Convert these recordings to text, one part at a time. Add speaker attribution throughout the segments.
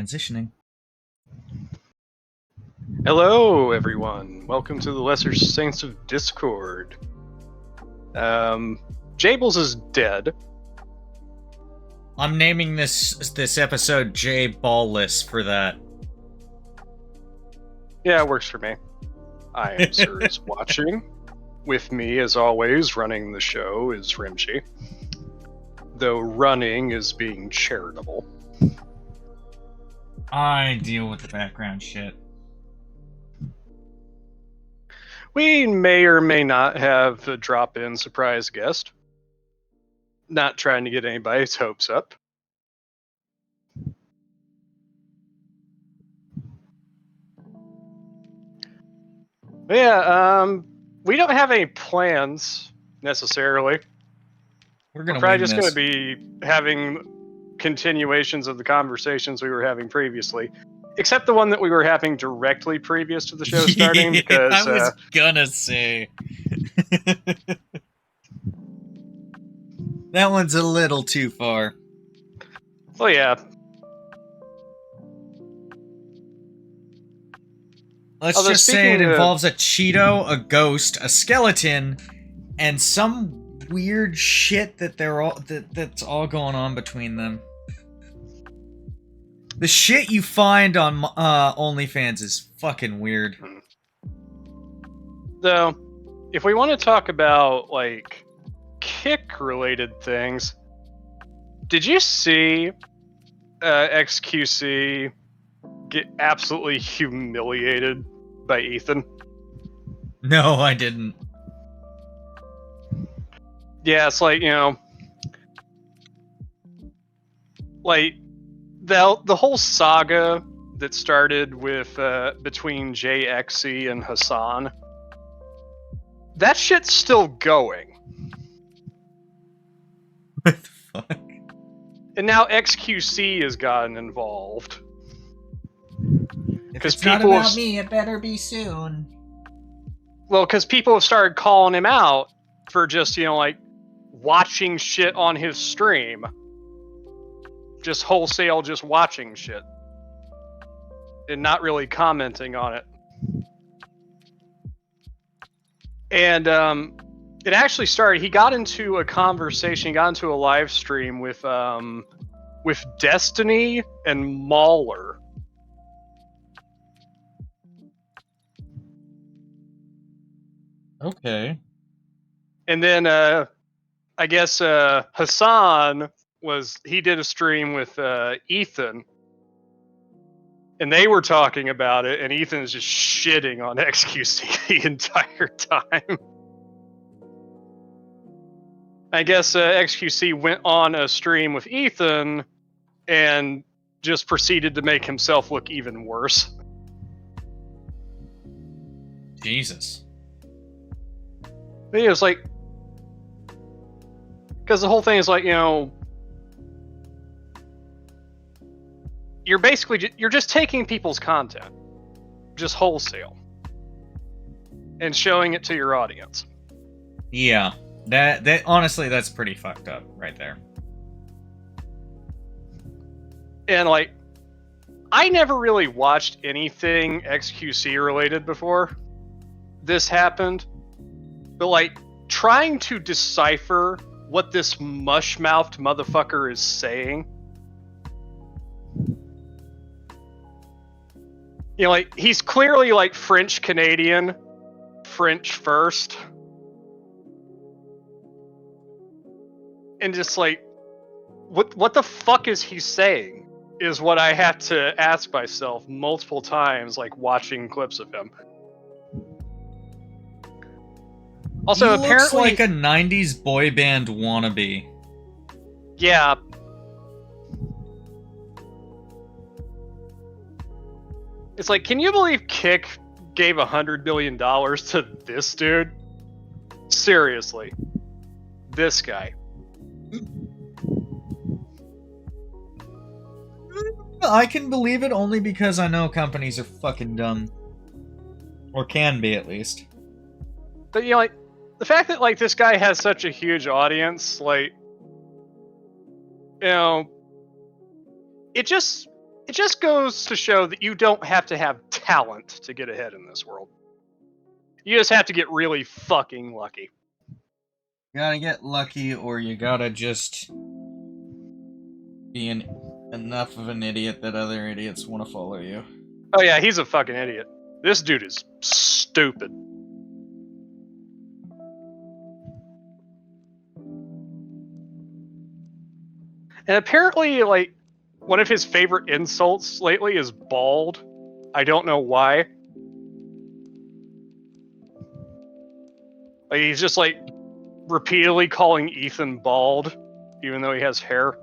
Speaker 1: transitioning.
Speaker 2: Hello, everyone. Welcome to the Lesser Saints of Discord. Jables is dead.
Speaker 1: I'm naming this episode J Balless for that.
Speaker 2: Yeah, it works for me. I am Sir is watching. With me, as always, running the show is Rimshee. Though running is being charitable.
Speaker 1: I deal with the background shit.
Speaker 2: We may or may not have a drop-in surprise guest. Not trying to get anybody's hopes up. But yeah, we don't have any plans necessarily.
Speaker 1: We're
Speaker 2: probably just going to be having continuations of the conversations we were having previously, except the one that we were having directly previous to the show starting. Because
Speaker 1: I was gonna say that one's a little too far.
Speaker 2: Well, yeah.
Speaker 1: Let's just say it involves a Cheeto, a ghost, a skeleton, and some weird shit that that's all going on between them. The shit you find on OnlyFans is fucking weird.
Speaker 2: Though, if we want to talk about like kick-related things, did you see XQC get absolutely humiliated by Ethan?
Speaker 1: No, I didn't.
Speaker 2: Yeah, it's like, you know, like the whole saga that started with between JXC and Hassan, that shit's still going.
Speaker 1: What the fuck?
Speaker 2: And now XQC has gotten involved.
Speaker 1: If it's not about me, it better be soon.
Speaker 2: Well, because people have started calling him out for just, you know, like, watching shit on his stream. Just wholesale, just watching shit. And not really commenting on it. And it actually started, he got into a conversation, he got into a live stream with Destiny and Mauler.
Speaker 1: Okay.
Speaker 2: And then I guess Hassan he did a stream with Ethan. And they were talking about it, and Ethan's just shitting on XQC the entire time. I guess XQC went on a stream with Ethan and just proceeded to make himself look even worse.
Speaker 1: Jesus.
Speaker 2: But it was like, because the whole thing is like, you know, you're just taking people's content, just wholesale, and showing it to your audience.
Speaker 1: Yeah, that honestly, that's pretty fucked up right there.
Speaker 2: And like, I never really watched anything XQC related before this happened, but like, trying to decipher what this mush-mouthed motherfucker is saying. You know, like, he's clearly like French Canadian, French first. And just like, what the fuck is he saying? Is what I had to ask myself multiple times, like watching clips of him. Also,
Speaker 1: he
Speaker 2: apparently,
Speaker 1: looks like a 90s boy band wannabe.
Speaker 2: Yeah. It's like, can you believe Kick gave $100 million to this dude? Seriously. This guy.
Speaker 1: I can believe it only because I know companies are fucking dumb. Or can be, at least.
Speaker 2: But, you know, like, the fact that, like, this guy has such a huge audience, like, you know, it just it just goes to show that you don't have to have talent to get ahead in this world. You just have to get really fucking lucky.
Speaker 1: You gotta get lucky, or you gotta just be enough of an idiot that other idiots want to follow you.
Speaker 2: Oh yeah, he's a fucking idiot. This dude is stupid. And apparently, like, one of his favorite insults lately is bald. I don't know why. Like, he's just, like, repeatedly calling Ethan bald, even though he has hair.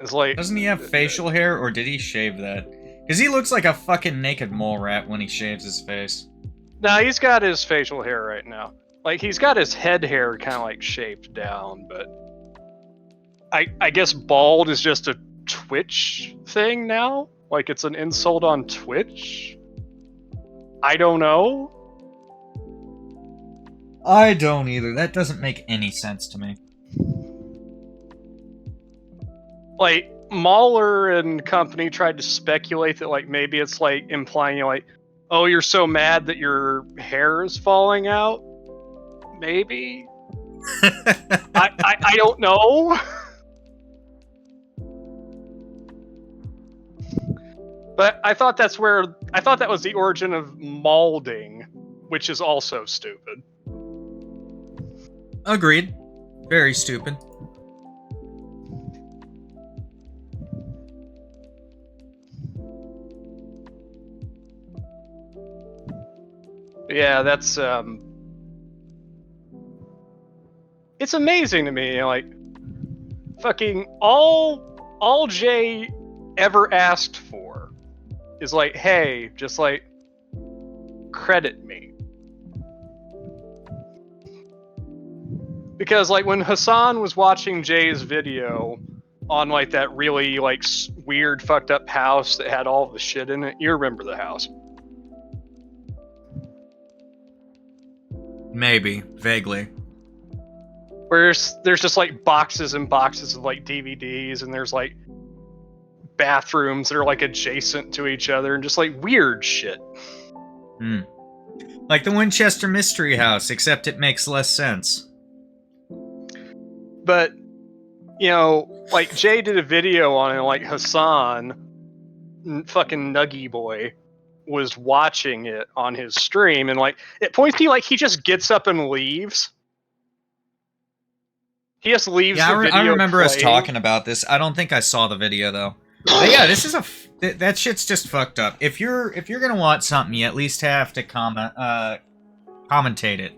Speaker 2: It's like...
Speaker 1: Doesn't he have facial hair, or did he shave that? Because he looks like a fucking naked mole rat when he shaves his face.
Speaker 2: Nah, he's got his facial hair right now. Like, he's got his head hair kind of, like, shaped down, but... I guess bald is just a Twitch thing now? Like, it's an insult on Twitch? I don't know.
Speaker 1: I don't either. That doesn't make any sense to me.
Speaker 2: Like, Mahler and company tried to speculate that, like, maybe it's, like, implying, like, oh, you're so mad that your hair is falling out? Maybe? I don't know. But I thought that was the origin of malding, which is also stupid.
Speaker 1: Agreed. Very stupid.
Speaker 2: Yeah, that's it's amazing to me, like, fucking all Jay ever asked for is like, hey, just like credit me. Because like when Hassan was watching Jay's video on like that really like weird fucked up house that had all the shit in it, you remember the house?
Speaker 1: Maybe, vaguely.
Speaker 2: Where there's just like boxes and boxes of like DVDs, and there's like bathrooms that are like adjacent to each other, and just like weird shit.
Speaker 1: Like the Winchester Mystery House, except it makes less sense.
Speaker 2: But, you know, like Jay did a video on it, like Hassan, fucking Nuggy Boy, was watching it on his stream, and like it points to like he just gets up and leaves. He just leaves the video.
Speaker 1: I remember us
Speaker 2: playing.
Speaker 1: talking about this. I don't think I saw the video though. But yeah, this is that shit's just fucked up. If you're gonna watch something, you at least have to commentate it.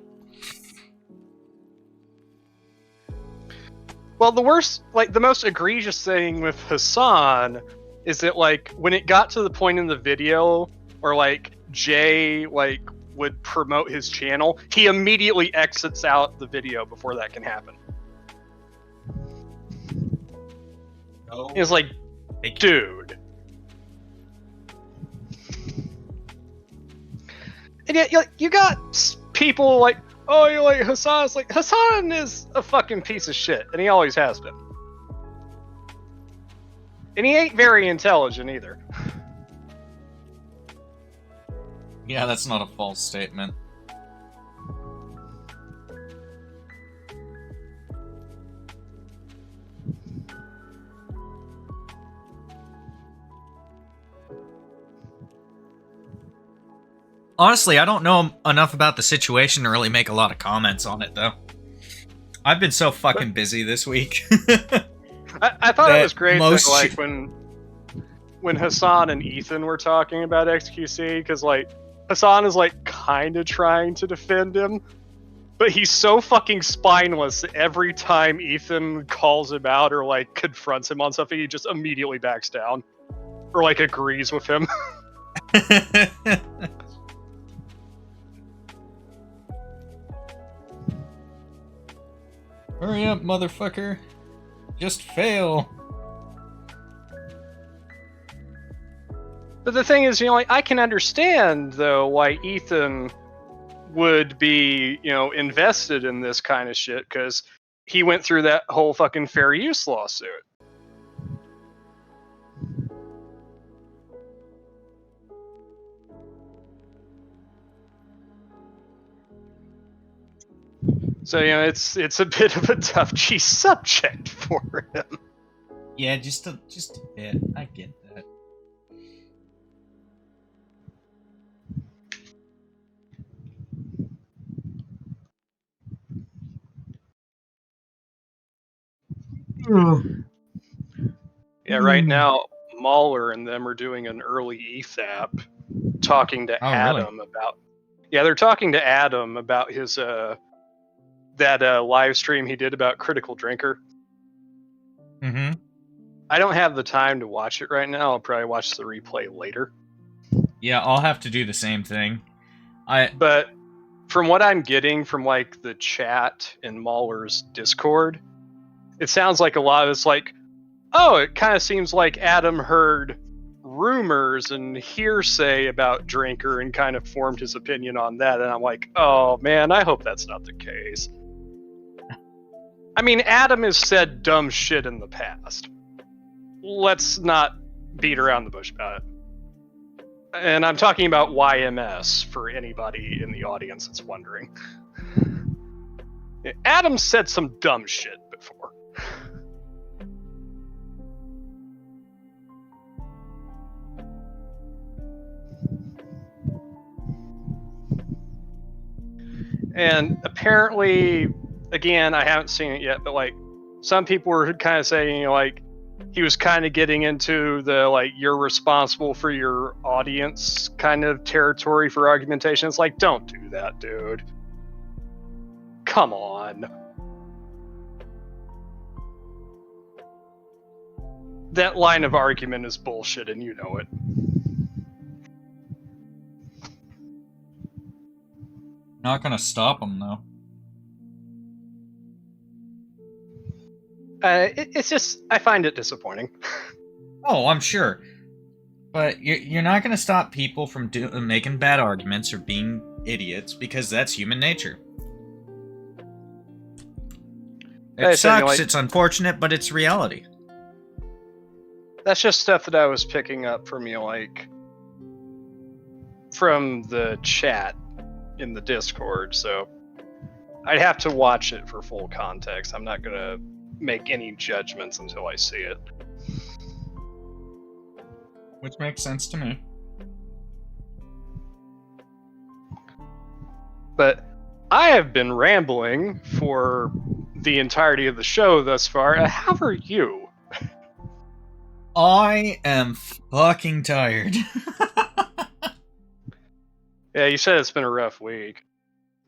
Speaker 2: Well, the worst, like the most egregious thing with Hassan is that like when it got to the point in the video where like Jay like would promote his channel, he immediately exits out the video before that can happen.
Speaker 1: Oh.
Speaker 2: It's like, dude. And yet, you got people like, oh, you're like Hassan's like, Hassan is a fucking piece of shit, and he always has been. And he ain't very intelligent either.
Speaker 1: Yeah, that's not a false statement. Honestly, I don't know enough about the situation to really make a lot of comments on it, though. I've been so fucking busy this week.
Speaker 2: I thought it was great that, like, when Hassan and Ethan were talking about XQC, because, like, Hassan is, like, kind of trying to defend him, but he's so fucking spineless that every time Ethan calls him out or, like, confronts him on something, he just immediately backs down. Or, like, agrees with him.
Speaker 1: Hurry up, motherfucker. Just fail.
Speaker 2: But the thing is, you know, like, I can understand, though, why Ethan would be, you know, invested in this kind of shit, because he went through that whole fucking fair use lawsuit. So, it's a bit of a touchy subject for him.
Speaker 1: Yeah, just a bit. I get that.
Speaker 2: Yeah, right now, Mahler and them are doing an early ETHAP, talking to Adam about... Yeah, they're talking to Adam about his, that live stream he did about Critical Drinker.
Speaker 1: Mm-hmm.
Speaker 2: I don't have the time to watch it right now. I'll probably watch the replay later.
Speaker 1: Yeah, I'll have to do the same thing.
Speaker 2: But from what I'm getting from, like, the chat in Mahler's Discord, it sounds like a lot of it's like, oh, it kind of seems like Adam heard rumors and hearsay about Drinker and kind of formed his opinion on that. And I'm like, oh, man, I hope that's not the case. I mean, Adam has said dumb shit in the past. Let's not beat around the bush about it. And I'm talking about YMS for anybody in the audience that's wondering. Adam said some dumb shit before. And apparently, again, I haven't seen it yet, but like some people were kind of saying, like, he was kind of getting into the, like, you're responsible for your audience kind of territory for argumentation. It's like, don't do that, dude. Come on. That line of argument is bullshit and you know it.
Speaker 1: Not gonna stop him, though.
Speaker 2: It's just, I find it disappointing.
Speaker 1: Oh, I'm sure. But you're not gonna stop people from making bad arguments or being idiots, because that's human nature. It sucks, like, it's unfortunate, but it's reality.
Speaker 2: That's just stuff that I was picking up from, like, from the chat in the Discord, so I'd have to watch it for full context. I'm not gonna make any judgments until I see it.
Speaker 1: Which makes sense to me.
Speaker 2: But I have been rambling for the entirety of the show thus far. How are you?
Speaker 1: I am fucking tired.
Speaker 2: Yeah, you said it's been a rough week.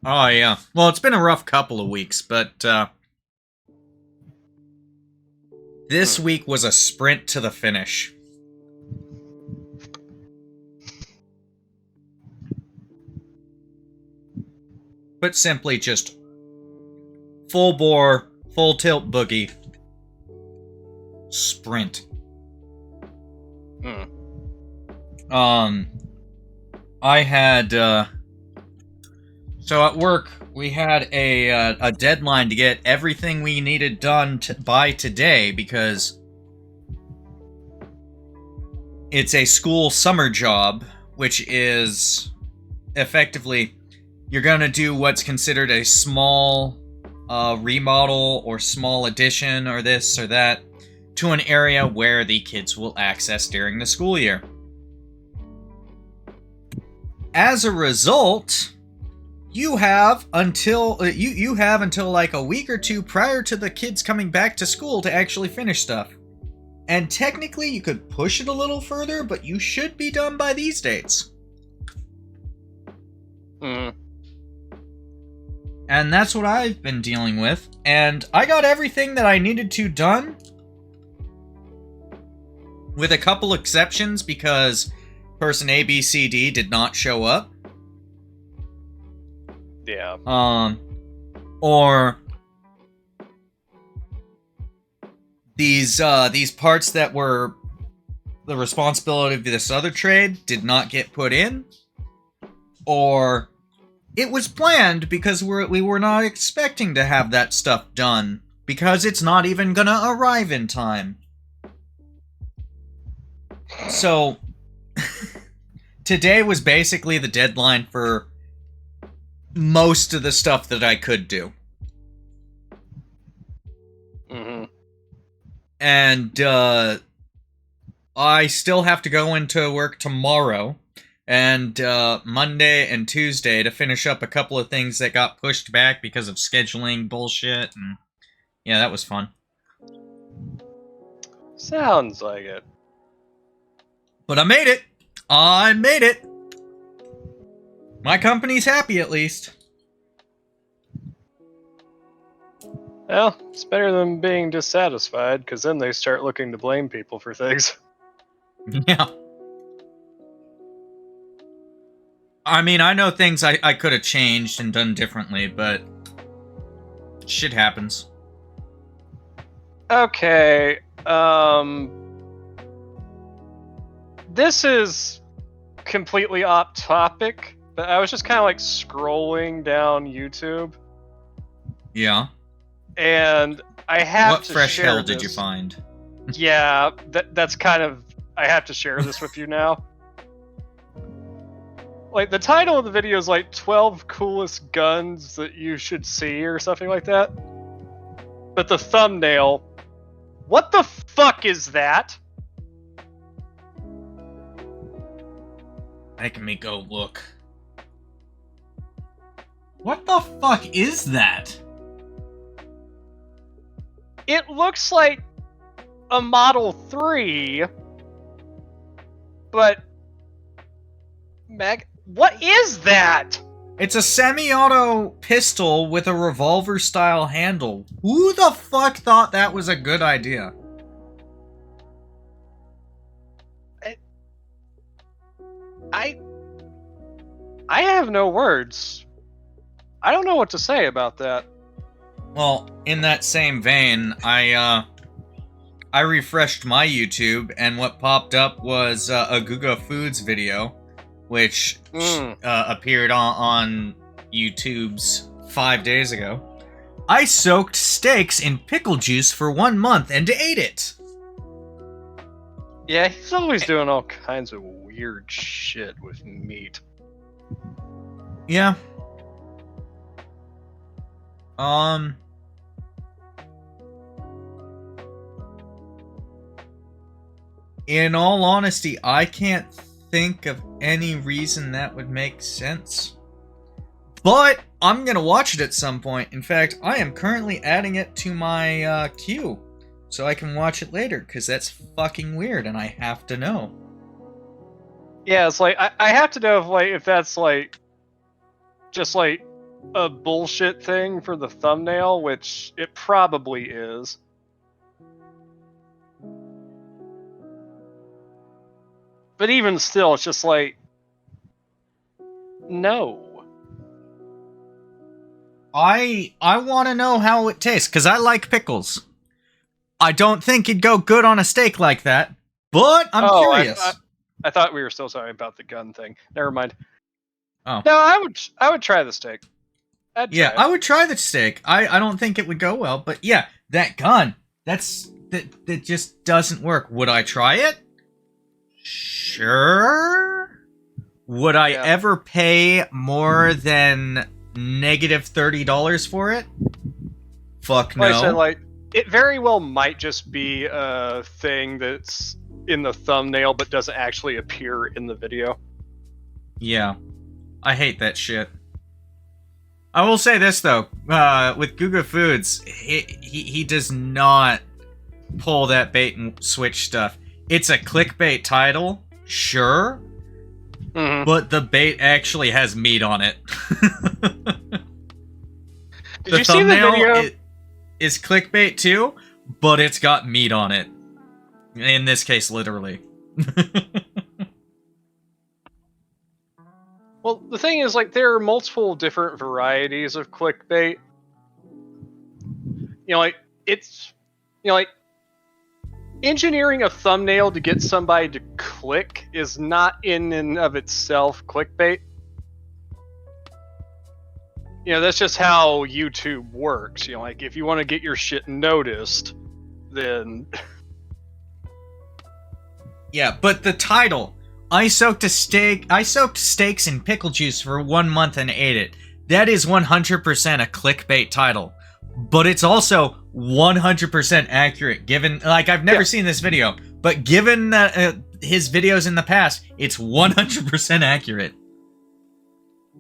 Speaker 1: Oh, yeah. Well, it's been a rough couple of weeks, but this week was a sprint to the finish. But simply just full bore, full tilt boogie. Sprint. I had, so at work, we had a deadline to get everything we needed done by today, because it's a school summer job, which is effectively, you're gonna do what's considered a small remodel or small addition or this or that to an area where the kids will access during the school year. As a result, you have until you have until like a week or two prior to the kids coming back to school to actually finish stuff. And technically you could push it a little further, but you should be done by these dates. And that's what I've been dealing with, and I got everything that I needed to done, with a couple exceptions, because person A, B, C, D did not show up.
Speaker 2: Yeah.
Speaker 1: Or these parts that were the responsibility of this other trade did not get put in, or it was planned because we were not expecting to have that stuff done because it's not even gonna arrive in time. So, today was basically the deadline for most of the stuff that I could do.
Speaker 2: Mm-hmm.
Speaker 1: And, I still have to go into work tomorrow and Monday and Tuesday to finish up a couple of things that got pushed back because of scheduling bullshit. And yeah, that was fun.
Speaker 2: Sounds like it.
Speaker 1: But I made it. I made it. My company's happy, at least.
Speaker 2: Well, it's better than being dissatisfied, because then they start looking to blame people for things.
Speaker 1: Yeah. I mean, I know things I could have changed and done differently, but shit happens.
Speaker 2: Okay, this is completely off topic, but I was just kind of like scrolling down YouTube,
Speaker 1: Yeah.
Speaker 2: and I have
Speaker 1: What
Speaker 2: to
Speaker 1: fresh
Speaker 2: share
Speaker 1: hell
Speaker 2: this.
Speaker 1: did you find?
Speaker 2: Yeah, that's kind of... I have to share this with you now. Like, the title of the video is like 12 coolest guns that you should see or something like that. But the thumbnail, what the fuck is that?
Speaker 1: Making me go look. What the fuck is that?
Speaker 2: It looks like a Model 3, but what is that?
Speaker 1: It's a semi-auto pistol with a revolver-style handle. Who the fuck thought that was a good idea?
Speaker 2: I have no words. I don't know what to say about that.
Speaker 1: Well, in that same vein, I refreshed my YouTube, and what popped up was a Guga Foods video, which appeared on YouTube's 5 days ago. I soaked steaks in pickle juice for 1 month and ate it.
Speaker 2: Yeah, he's always doing all kinds of weird shit with meat.
Speaker 1: Yeah. In all honesty, I can't think of any reason that would make sense. But I'm gonna watch it at some point. In fact, I am currently adding it to my queue so I can watch it later, because that's fucking weird and I have to know.
Speaker 2: Yeah, it's like I have to know if that's like just like a bullshit thing for the thumbnail, which it probably is. But even still, it's just like, no.
Speaker 1: I want to know how it tastes, because I like pickles. I don't think it'd go good on a steak like that, but I'm curious.
Speaker 2: I thought we were still talking about the gun thing. Never mind.
Speaker 1: Oh.
Speaker 2: No, I would try the steak.
Speaker 1: I would try the steak. I don't think it would go well, but yeah, that gun, that just doesn't work. Would I try it? Sure. Would I ever pay more than -$30 for it? Fuck no.
Speaker 2: Like I said, it very well might just be a thing that's in the thumbnail but doesn't actually appear in the video.
Speaker 1: Yeah. I hate that shit. I will say this though, with Guga Foods, he does not pull that bait and switch stuff. It's a clickbait title, sure, but the bait actually has meat on it.
Speaker 2: Did you see the video?
Speaker 1: Is clickbait too, but it's got meat on it. In this case, literally.
Speaker 2: Well, the thing is, there are multiple different varieties of clickbait. Engineering a thumbnail to get somebody to click is not in and of itself clickbait. that's just how YouTube works. Like if you want to get your shit noticed, then
Speaker 1: Yeah, but the title, I soaked steaks in pickle juice for 1 month and ate it. That is 100% a clickbait title. But it's also 100% accurate, given, like, I've never seen this video, but given his videos in the past, it's 100% accurate.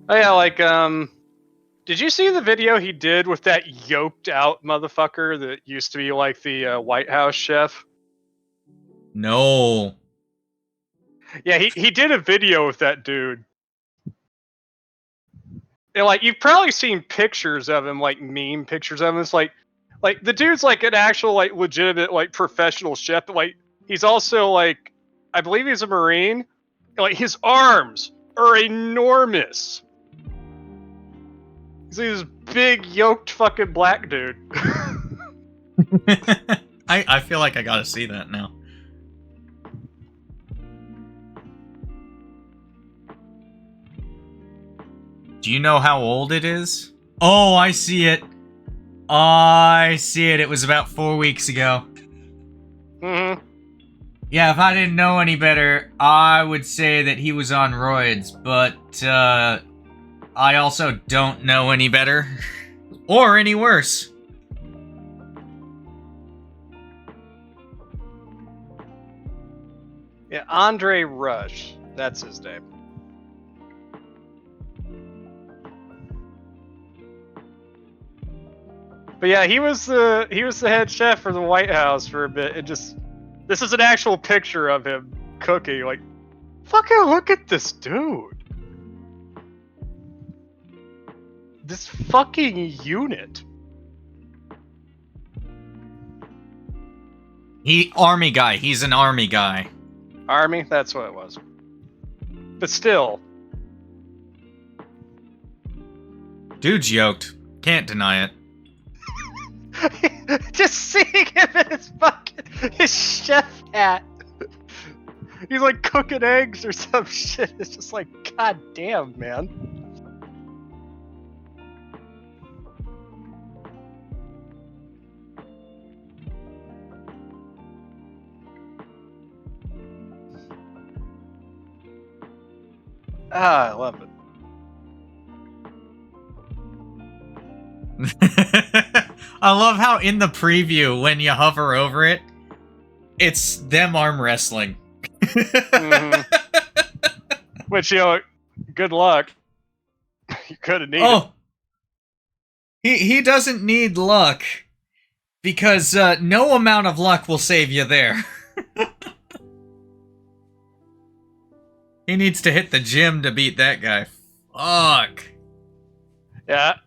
Speaker 2: Oh yeah, like, did you see the video he did with that yoked out motherfucker that used to be like the White House chef?
Speaker 1: No.
Speaker 2: Yeah, he did a video with that dude. And like, you've probably seen pictures of him, like meme pictures of him. It's like the dude's like an actual, like, legitimate, like, professional chef. But like, he's also like, I believe he's a Marine. And, like, his arms are enormous. He's this big yoked fucking black dude.
Speaker 1: I feel like I gotta see that now. Do you know how old it is? Oh, I see it. I see it. It was about 4 weeks ago.
Speaker 2: Mm-hmm.
Speaker 1: Yeah, if I didn't know any better, I would say that he was on roids, but I also don't know any better. Or any worse.
Speaker 2: Yeah, Andre Rush. That's his name. But yeah, he was the head chef for the White House for a bit. This is an actual picture of him cooking. Like, fucking look at this dude. This fucking unit.
Speaker 1: Army guy. He's an army guy.
Speaker 2: Army? That's what it was. But still.
Speaker 1: Dude's yoked. Can't deny it.
Speaker 2: Just seeing him in his chef hat. He's like cooking eggs or some shit. It's just like, god damn, man. Ah, I love it.
Speaker 1: I love how in the preview, when you hover over it, it's them arm wrestling.
Speaker 2: Mm-hmm. Which, good luck. You could have needed.
Speaker 1: He doesn't need luck, because no amount of luck will save you there. He needs to hit the gym to beat that guy. Fuck.
Speaker 2: Yeah.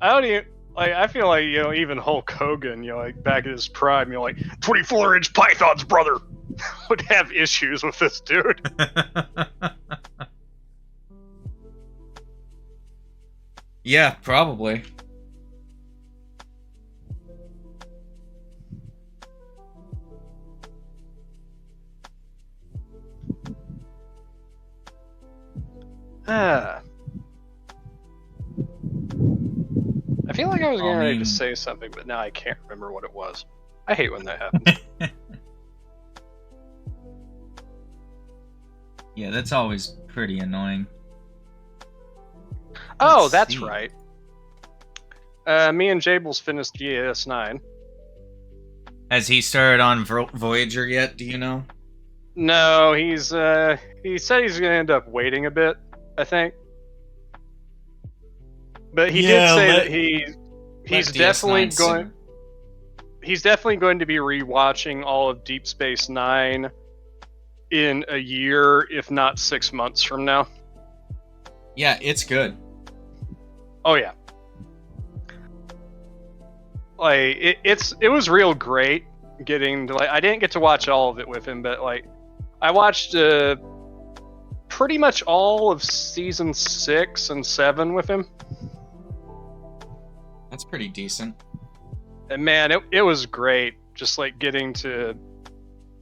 Speaker 2: I don't even, like, I feel like, even Hulk Hogan, like, back in his prime, like, 24-inch pythons, brother, would have issues with this dude.
Speaker 1: Yeah, probably.
Speaker 2: I feel like I was getting ready to say something, but now I can't remember what it was. I hate when that happens.
Speaker 1: Yeah, that's always pretty annoying.
Speaker 2: Oh, that's right. Me and Jables finished GS9.
Speaker 1: Has he started on Voyager yet, do you know?
Speaker 2: No, he said he's going to end up waiting a bit, I think. But he did say that he's definitely going. He's definitely going to be rewatching all of Deep Space Nine in a year, if not 6 months from now.
Speaker 1: Yeah, it's good.
Speaker 2: Oh yeah. Like it was real great getting to, like, I didn't get to watch all of it with him, but like I watched pretty much all of season 6 and 7 with him.
Speaker 1: That's pretty decent.
Speaker 2: And man, it was great just like getting to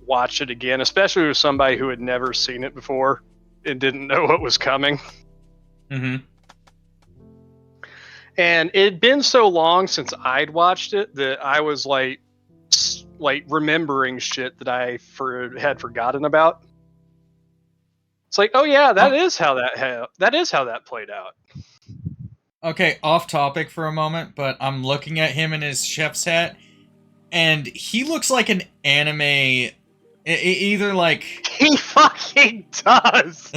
Speaker 2: watch it again, especially with somebody who had never seen it before and didn't know what was coming.
Speaker 1: Mm-hmm.
Speaker 2: And it had been so long since I'd watched it that I was like remembering shit that I had forgotten about. It's like, oh yeah, that is how that played out.
Speaker 1: Okay, off topic for a moment, but I'm looking at him in his chef's hat, and he looks like an anime. Either like
Speaker 2: He fucking does.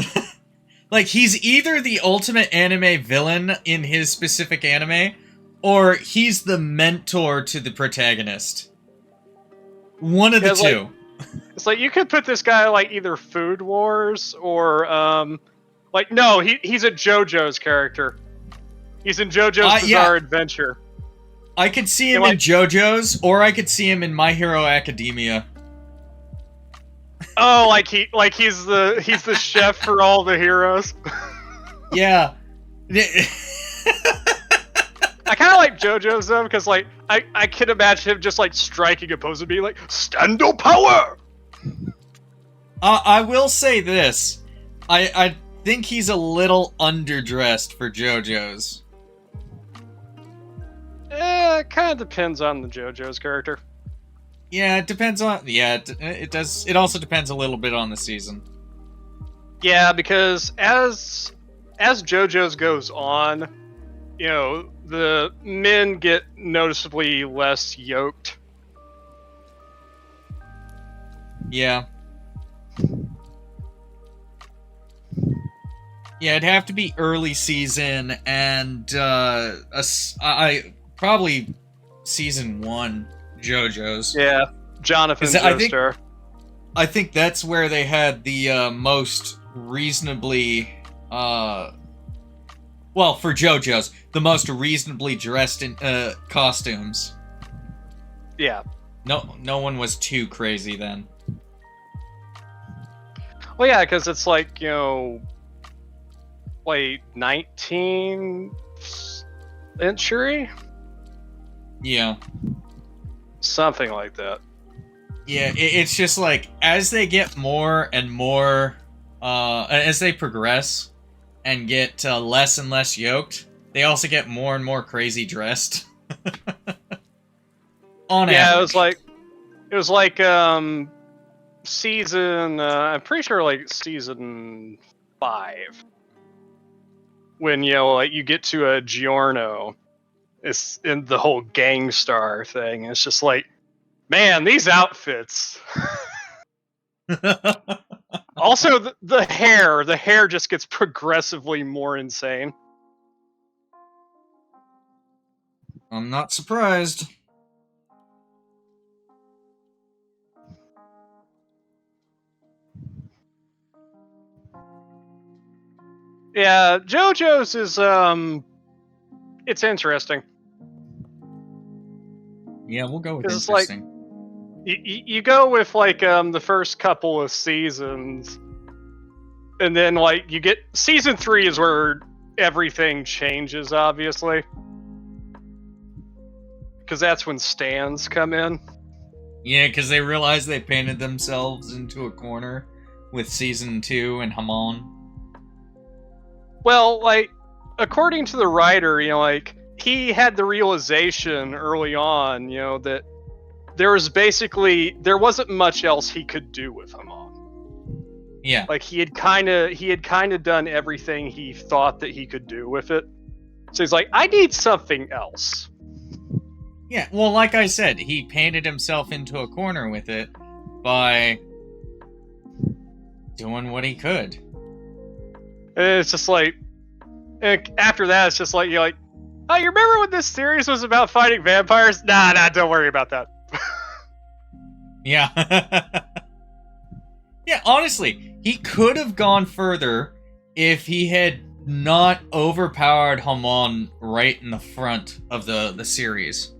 Speaker 1: like he's either the ultimate anime villain in his specific anime, or he's the mentor to the protagonist. One of the two.
Speaker 2: It's like you could put this guy like either Food Wars or no, he's a JoJo's character. He's in JoJo's Bizarre Adventure.
Speaker 1: I could see him in JoJo's, or I could see him in My Hero Academia.
Speaker 2: Oh, he's the chef for all the heroes.
Speaker 1: Yeah.
Speaker 2: I kind of like JoJo's though, because like I can imagine him just like striking a pose and being like, "Stando power."
Speaker 1: I will say this, I think he's a little underdressed for JoJo's.
Speaker 2: It kind of depends on the JoJo's character.
Speaker 1: Yeah, it depends on. Yeah, it does. It also depends a little bit on the season.
Speaker 2: Yeah, because as JoJo's goes on, you know, the men get noticeably less yoked.
Speaker 1: Yeah. Yeah, it'd have to be early season, and I probably season 1 JoJo's.
Speaker 2: Yeah, Jonathan Joestar.
Speaker 1: I think that's where they had the most reasonably, well, for JoJo's, the most reasonably dressed in costumes.
Speaker 2: Yeah.
Speaker 1: No one was too crazy then.
Speaker 2: Well, yeah, because it's like, you know, late 19th century?
Speaker 1: Yeah.
Speaker 2: Something like that.
Speaker 1: Yeah, it's just like, as they get more and more, as they progress and get less and less yoked, they also get more and more crazy dressed. On average.
Speaker 2: Yeah, it was like season, I'm pretty sure like season 5. When, you know, like you get to a Giorno, it's in the whole Gangstar thing. It's just like, man, these outfits. Also, the hair just gets progressively more insane.
Speaker 1: I'm not surprised.
Speaker 2: Yeah, JoJo's is it's interesting.
Speaker 1: Yeah, we'll go with
Speaker 2: it's
Speaker 1: interesting.
Speaker 2: Like, you go with like the first couple of seasons, and then like you get season 3 is where everything changes, obviously, because that's when stans come in.
Speaker 1: Yeah, because they realize they painted themselves into a corner with season 2 and Hamon.
Speaker 2: Well, like, according to the writer, you know, like, he had the realization early on, you know, that there wasn't much else he could do with Hamon.
Speaker 1: Yeah.
Speaker 2: Like, he had kind of done everything he thought that he could do with it. So he's like, I need something else.
Speaker 1: Yeah, well, like I said, he painted himself into a corner with it by doing what he could.
Speaker 2: And it's just like, after that, it's just like, you're like, oh, you remember when this series was about fighting vampires? Nah, don't worry about that.
Speaker 1: Yeah. Yeah, honestly, he could have gone further if he had not overpowered Hamon right in the front of the series.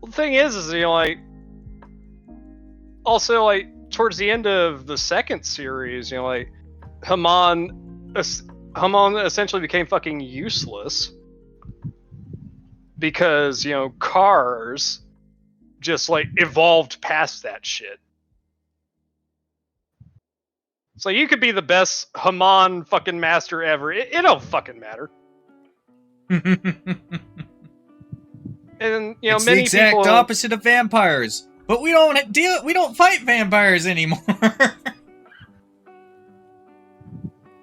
Speaker 2: Well, the thing is, you know, like, also, like, towards the end of the second series, you know, like, Hamon essentially became fucking useless because, you know, cars just, like, evolved past that shit. So you could be the best Haman fucking master ever. It don't fucking matter. And
Speaker 1: it's
Speaker 2: many
Speaker 1: the exact
Speaker 2: people
Speaker 1: opposite of vampires. But we don't fight vampires anymore.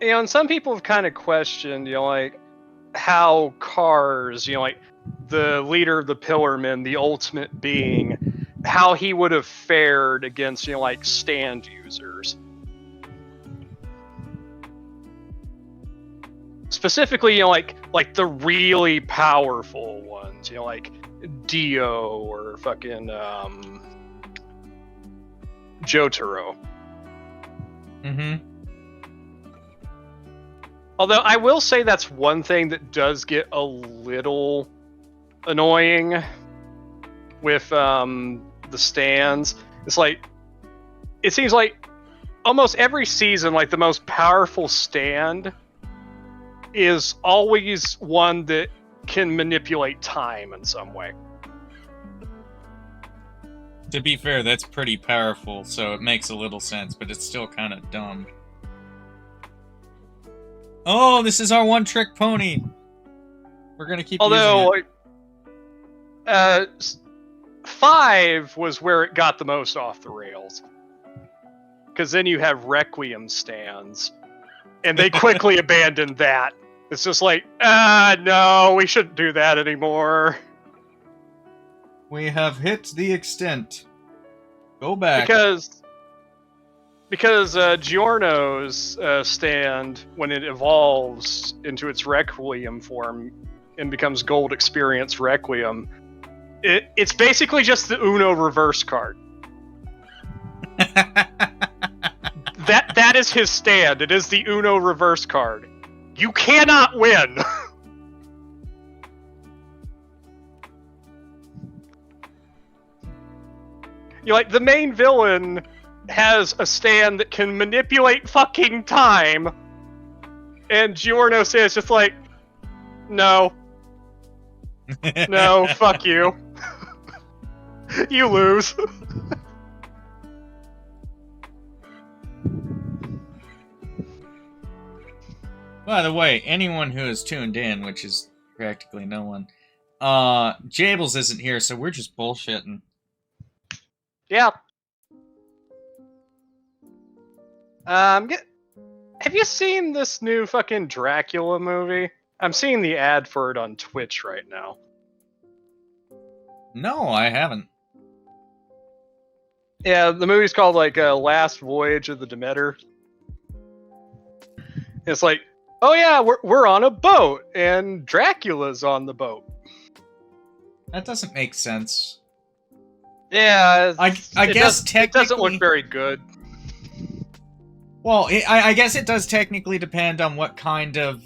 Speaker 2: And some people have kind of questioned, like how Cars, like the leader of the Pillarmen, the ultimate being, how he would have fared against, like stand users. Specifically, like the really powerful ones, like Dio or fucking Jotaro.
Speaker 1: Mm-hmm.
Speaker 2: Although I will say that's one thing that does get a little annoying with the stands. It's like, it seems like almost every season, like the most powerful stand is always one that can manipulate time in some way.
Speaker 1: To be fair, that's pretty powerful, so it makes a little sense, but it's still kind of dumb. Oh, this is our one-trick pony. We're gonna keep using it.
Speaker 2: 5 was where it got the most off the rails. Because then you have Requiem stands. And they quickly abandoned that. It's just like, no, we shouldn't do that anymore.
Speaker 1: We have hit the extent. Go back.
Speaker 2: Because Giorno's stand, when it evolves into its Requiem form and becomes Gold Experience Requiem, it's basically just the Uno reverse card. That is his stand. It is the Uno reverse card. You cannot win. Like the main villain has a stand that can manipulate fucking time, and Giorno says just like, no, fuck you, you lose.
Speaker 1: By the way, anyone who is tuned in, which is practically no one, Jables isn't here, so we're just bullshitting.
Speaker 2: Yeah. Have you seen this new fucking Dracula movie? I'm seeing the ad for it on Twitch right now.
Speaker 1: No, I haven't.
Speaker 2: Yeah, the movie's called like Last Voyage of the Demeter. It's like, oh yeah, we're on a boat and Dracula's on the boat.
Speaker 1: That doesn't make sense.
Speaker 2: Yeah,
Speaker 1: I guess technically
Speaker 2: it doesn't look very good.
Speaker 1: Well, I guess it does technically depend on what kind of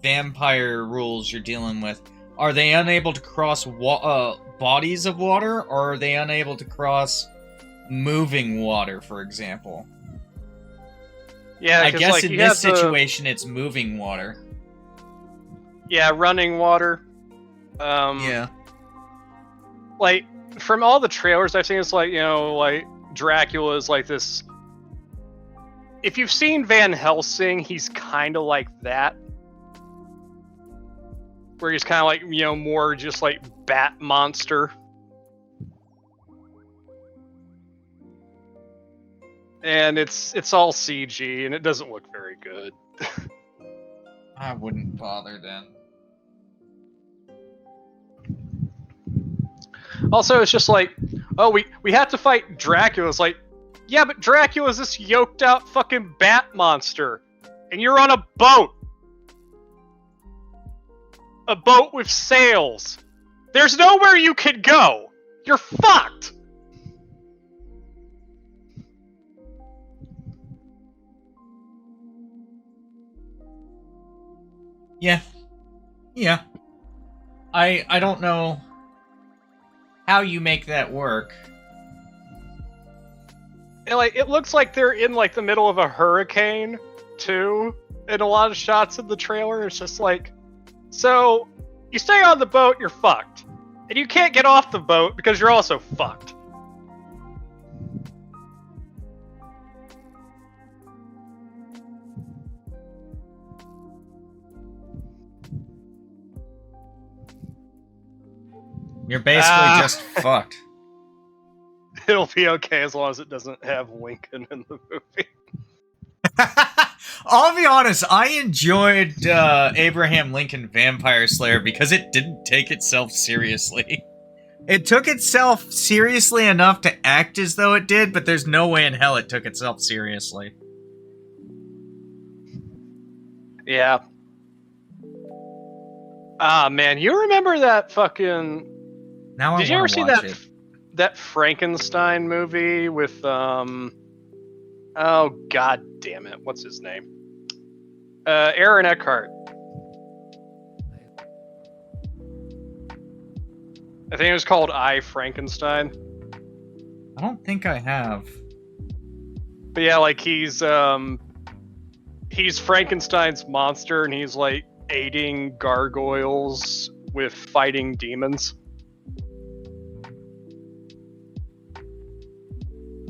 Speaker 1: vampire rules you're dealing with. Are they unable to cross bodies of water, or are they unable to cross moving water, for example?
Speaker 2: Yeah,
Speaker 1: I guess
Speaker 2: like,
Speaker 1: in this situation, it's moving water.
Speaker 2: Yeah, running water.
Speaker 1: Yeah.
Speaker 2: Like, from all the trailers I've seen, it's like, like Dracula is like this. If you've seen Van Helsing, he's kind of like that. Where he's kind of like, more just like bat monster. And it's all CG, and it doesn't look very good.
Speaker 1: I wouldn't bother then.
Speaker 2: Also, it's just like, oh, we have to fight Dracula. It's like, yeah, but Dracula's this yoked out fucking bat monster. And you're on a boat. A boat with sails. There's nowhere you can go. You're fucked.
Speaker 1: Yeah. Yeah. I don't know how you make that work.
Speaker 2: And like, it looks like they're in like the middle of a hurricane too. In a lot of shots of the trailer, it's just like, so you stay on the boat, you're fucked. And you can't get off the boat because you're also fucked.
Speaker 1: You're basically just fucked.
Speaker 2: It'll be okay as long as it doesn't have Lincoln in the movie.
Speaker 1: I'll be honest, I enjoyed Abraham Lincoln Vampire Slayer because it didn't take itself seriously. It took itself seriously enough to act as though it did, but there's no way in hell it took itself seriously.
Speaker 2: Yeah. Ah, man, you remember that fucking...
Speaker 1: Now
Speaker 2: Did you ever see
Speaker 1: watch it.
Speaker 2: that Frankenstein movie with, oh, god damn it, what's his name? Aaron Eckhart. I think it was called I, Frankenstein.
Speaker 1: I don't think I have.
Speaker 2: But yeah, like, he's Frankenstein's monster, and he's, like, aiding gargoyles with fighting demons.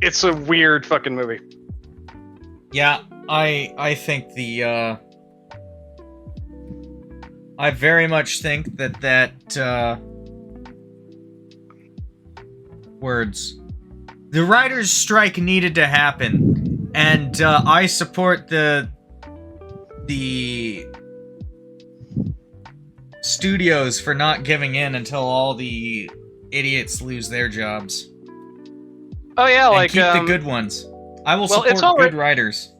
Speaker 2: It's a weird fucking movie.
Speaker 1: Yeah, I think the, I very much think that words. The writers' strike needed to happen, and I support the studios for not giving in until all the idiots lose their jobs.
Speaker 2: Oh yeah,
Speaker 1: And
Speaker 2: like
Speaker 1: keep the good ones. I will support good writers.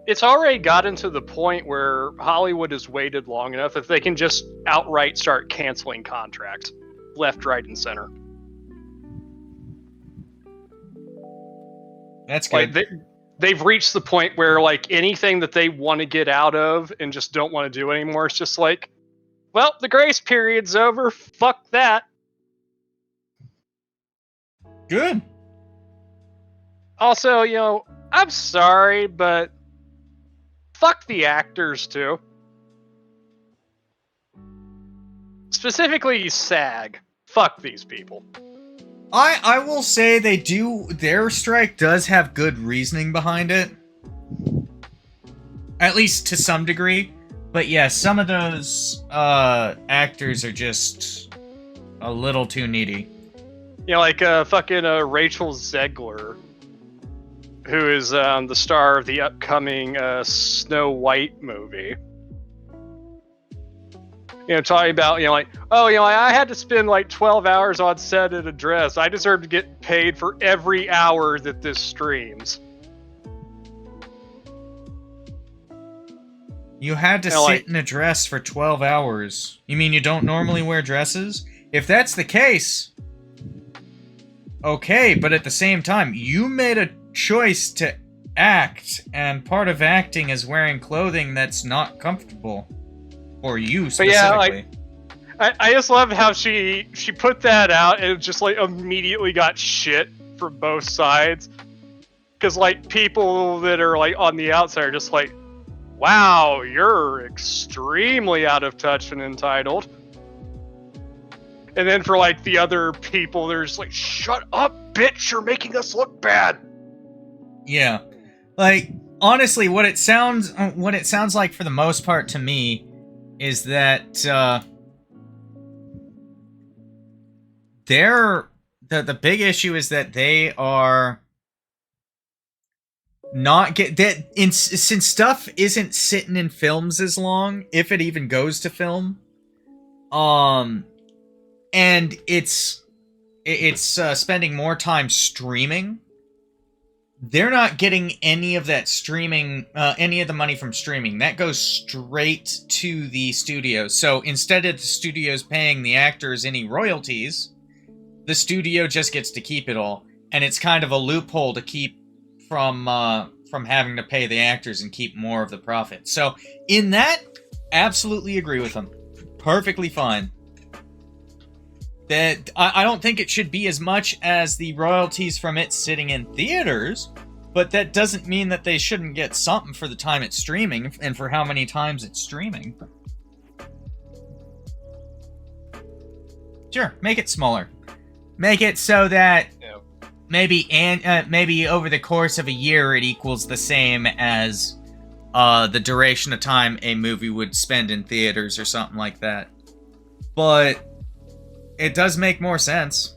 Speaker 2: It's already gotten to the point where Hollywood has waited long enough that they can just outright start canceling contracts, left, right, and center.
Speaker 1: That's good.
Speaker 2: Like they've reached the point where like anything that they want to get out of and just don't want to do anymore, it's just like, well, the grace period's over. Fuck that.
Speaker 1: Good.
Speaker 2: Also, you know, I'm sorry, but fuck the actors too. Specifically SAG. Fuck these people.
Speaker 1: I will say their strike does have good reasoning behind it. At least to some degree. But yeah, some of those actors are just a little too needy.
Speaker 2: You know, like fucking Rachel Zegler, who is the star of the upcoming Snow White movie. You know, talking about, you know, like, oh, you know, I had to spend like 12 hours on set at a dress. I deserve to get paid for every hour that this streams.
Speaker 1: You had to sit in a dress for 12 hours. You mean you don't normally wear dresses? If that's the case, okay, but at the same time, you made a choice to act, and part of acting is wearing clothing that's not comfortable. For you specifically. But yeah,
Speaker 2: like, I just love how she put that out and just like immediately got shit from both sides. Because like people that are like on the outside are just like, wow, you're extremely out of touch and entitled. And then for like the other people, they're just like, shut up, bitch, you're making us look bad.
Speaker 1: Yeah. Like, honestly, what it sounds like for the most part to me is that the big issue is that they are not since stuff isn't sitting in films as long, if it even goes to film, and it's spending more time streaming. They're not getting any of that streaming, any of the money from streaming. That goes straight to the studios. So instead of the studios paying the actors any royalties, the studio just gets to keep it all. And it's kind of a loophole to keep from having to pay the actors and keep more of the profit. So in that, absolutely agree with them. Perfectly fine. That I don't think it should be as much as the royalties from it sitting in theaters, but that doesn't mean that they shouldn't get something for the time it's streaming and for how many times it's streaming. Sure, make it smaller. Make it so that maybe over the course of a year it equals the same as the duration of time a movie would spend in theaters or something like that. But it does make more sense.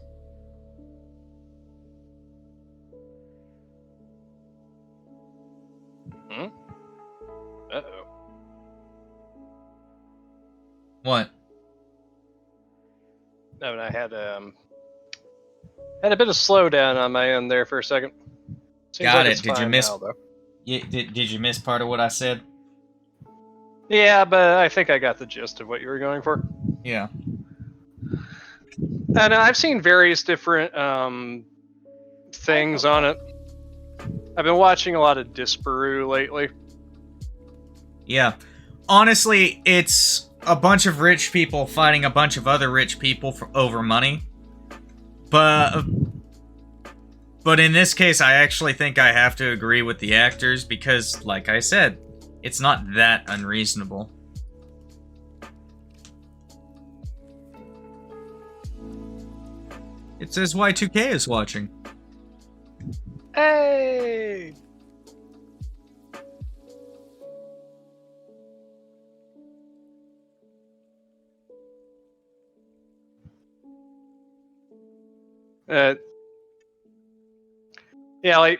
Speaker 2: Uh-oh.
Speaker 1: What?
Speaker 2: No, I had a bit of slowdown on my end there for a second. Seems
Speaker 1: Got
Speaker 2: like
Speaker 1: it.
Speaker 2: it's
Speaker 1: Did you
Speaker 2: fine
Speaker 1: miss?
Speaker 2: now, though.
Speaker 1: Did you miss part of what I said?
Speaker 2: Yeah, but I think I got the gist of what you were going for.
Speaker 1: Yeah.
Speaker 2: And I've seen various different things on it. I've been watching a lot of Disparu lately.
Speaker 1: Yeah. Honestly, it's a bunch of rich people fighting a bunch of other rich people over money. But in this case, I actually think I have to agree with the actors because, like I said, it's not that unreasonable. It says Y2K is watching.
Speaker 2: Hey! Yeah, like,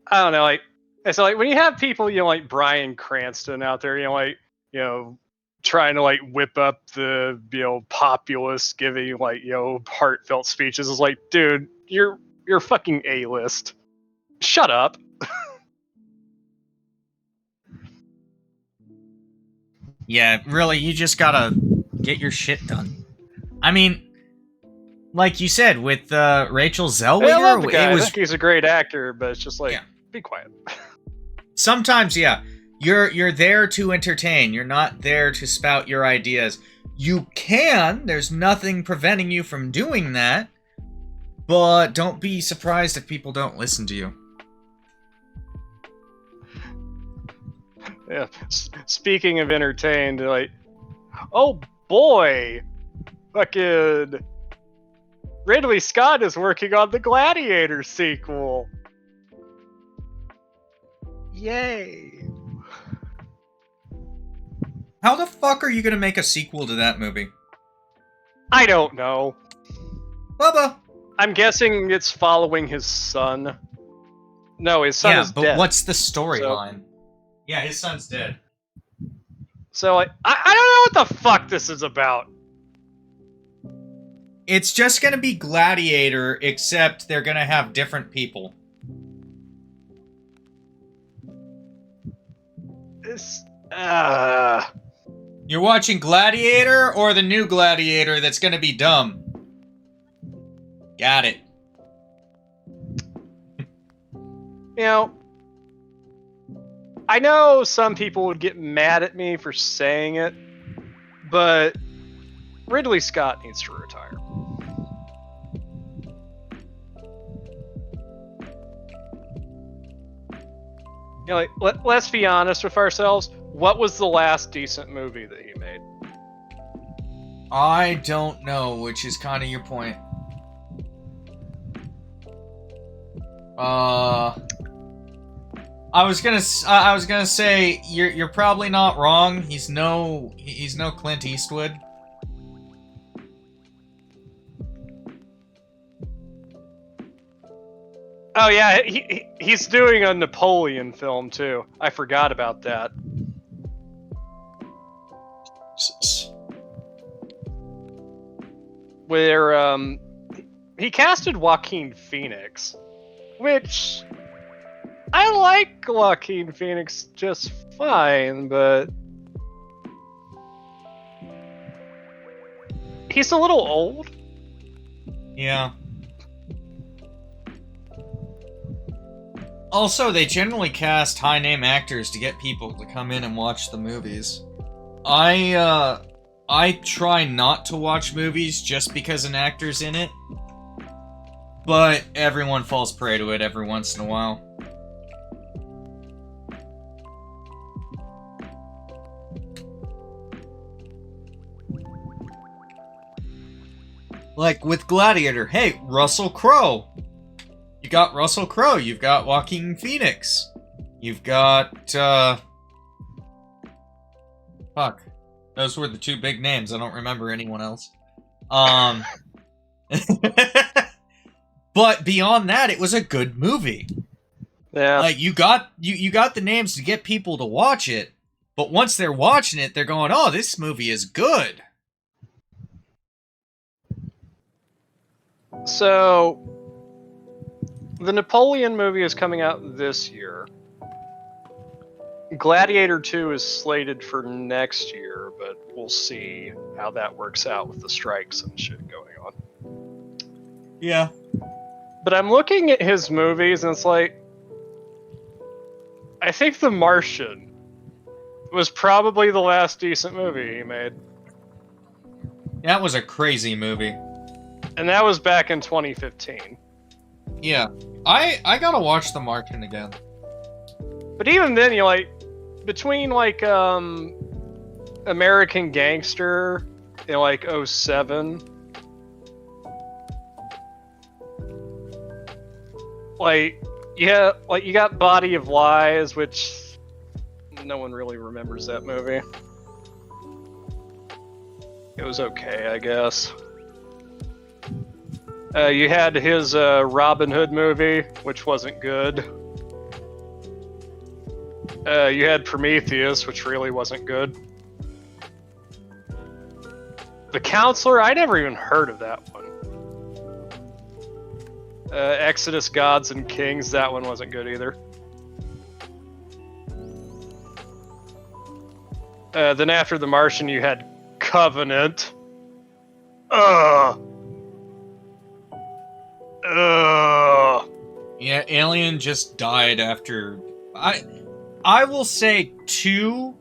Speaker 2: I don't know, like, it's like when you have people, like Bryan Cranston out there, trying to like whip up the, populace, giving like, heartfelt speeches. It's like, dude, you're fucking A-list. Shut up.
Speaker 1: Yeah, really, you just gotta get your shit done. I mean, like you said, with Rachel Zellweger,
Speaker 2: I love the guy.
Speaker 1: it was...
Speaker 2: I think he's a great actor, but it's just like, be quiet.
Speaker 1: Sometimes, yeah, you're there to entertain. You're not there to spout your ideas. You can. There's nothing preventing you from doing that. But don't be surprised if people don't listen to you.
Speaker 2: Yeah. Speaking of entertained, like, oh boy, fucking Ridley Scott is working on the Gladiator sequel. Yay.
Speaker 1: How the fuck are you gonna make a sequel to that movie?
Speaker 2: I don't know.
Speaker 1: Bubba!
Speaker 2: I'm guessing it's following his son. No, his son is dead.
Speaker 1: Yeah, but what's the storyline? So, yeah, his son's dead.
Speaker 2: So, like, I don't know what the fuck this is about.
Speaker 1: It's just gonna be Gladiator, except they're gonna have different people.
Speaker 2: This,
Speaker 1: You're watching Gladiator or the new Gladiator that's gonna be dumb? Got it.
Speaker 2: I know some people would get mad at me for saying it, but Ridley Scott needs to retire. Let's be honest with ourselves. What was the last decent movie that he made?
Speaker 1: I don't know, which is kind of your point. I was gonna say you're probably not wrong. He's no Clint Eastwood.
Speaker 2: Oh yeah, he's doing a Napoleon film too. I forgot about that. Where he casted Joaquin Phoenix, which I like Joaquin Phoenix just fine, but he's a little old.
Speaker 1: Yeah. Also, they generally cast high-name actors to get people to come in and watch the movies. I try not to watch movies just because an actor's in it, but everyone falls prey to it every once in a while. Like with Gladiator, hey, Russell Crowe. You got Russell Crowe, you've got Joaquin Phoenix. You've got, fuck. Those were the two big names, I don't remember anyone else. But beyond that, it was a good movie.
Speaker 2: Yeah.
Speaker 1: Like, you got the names to get people to watch it, but once they're watching it, they're going, "Oh, this movie is good."
Speaker 2: So, the Napoleon movie is coming out this year. Gladiator 2 is slated for next year, but we'll see how that works out with the strikes and shit going on.
Speaker 1: Yeah.
Speaker 2: But I'm looking at his movies, and it's like, I think The Martian was probably the last decent movie he made.
Speaker 1: That was a crazy movie.
Speaker 2: And that was back in 2015.
Speaker 1: Yeah. I gotta watch The Martian again.
Speaker 2: But even then, you like, between like American Gangster in like 07, like, yeah, like you got Body of Lies, which no one really remembers that movie. It was okay, I guess. You had his Robin Hood movie, which wasn't good. You had Prometheus, which really wasn't good. The Counselor, I never even heard of that one. Exodus, Gods and Kings, that one wasn't good either. Then after The Martian, you had Covenant. Ugh.
Speaker 1: Yeah, Alien just died after... I will say 2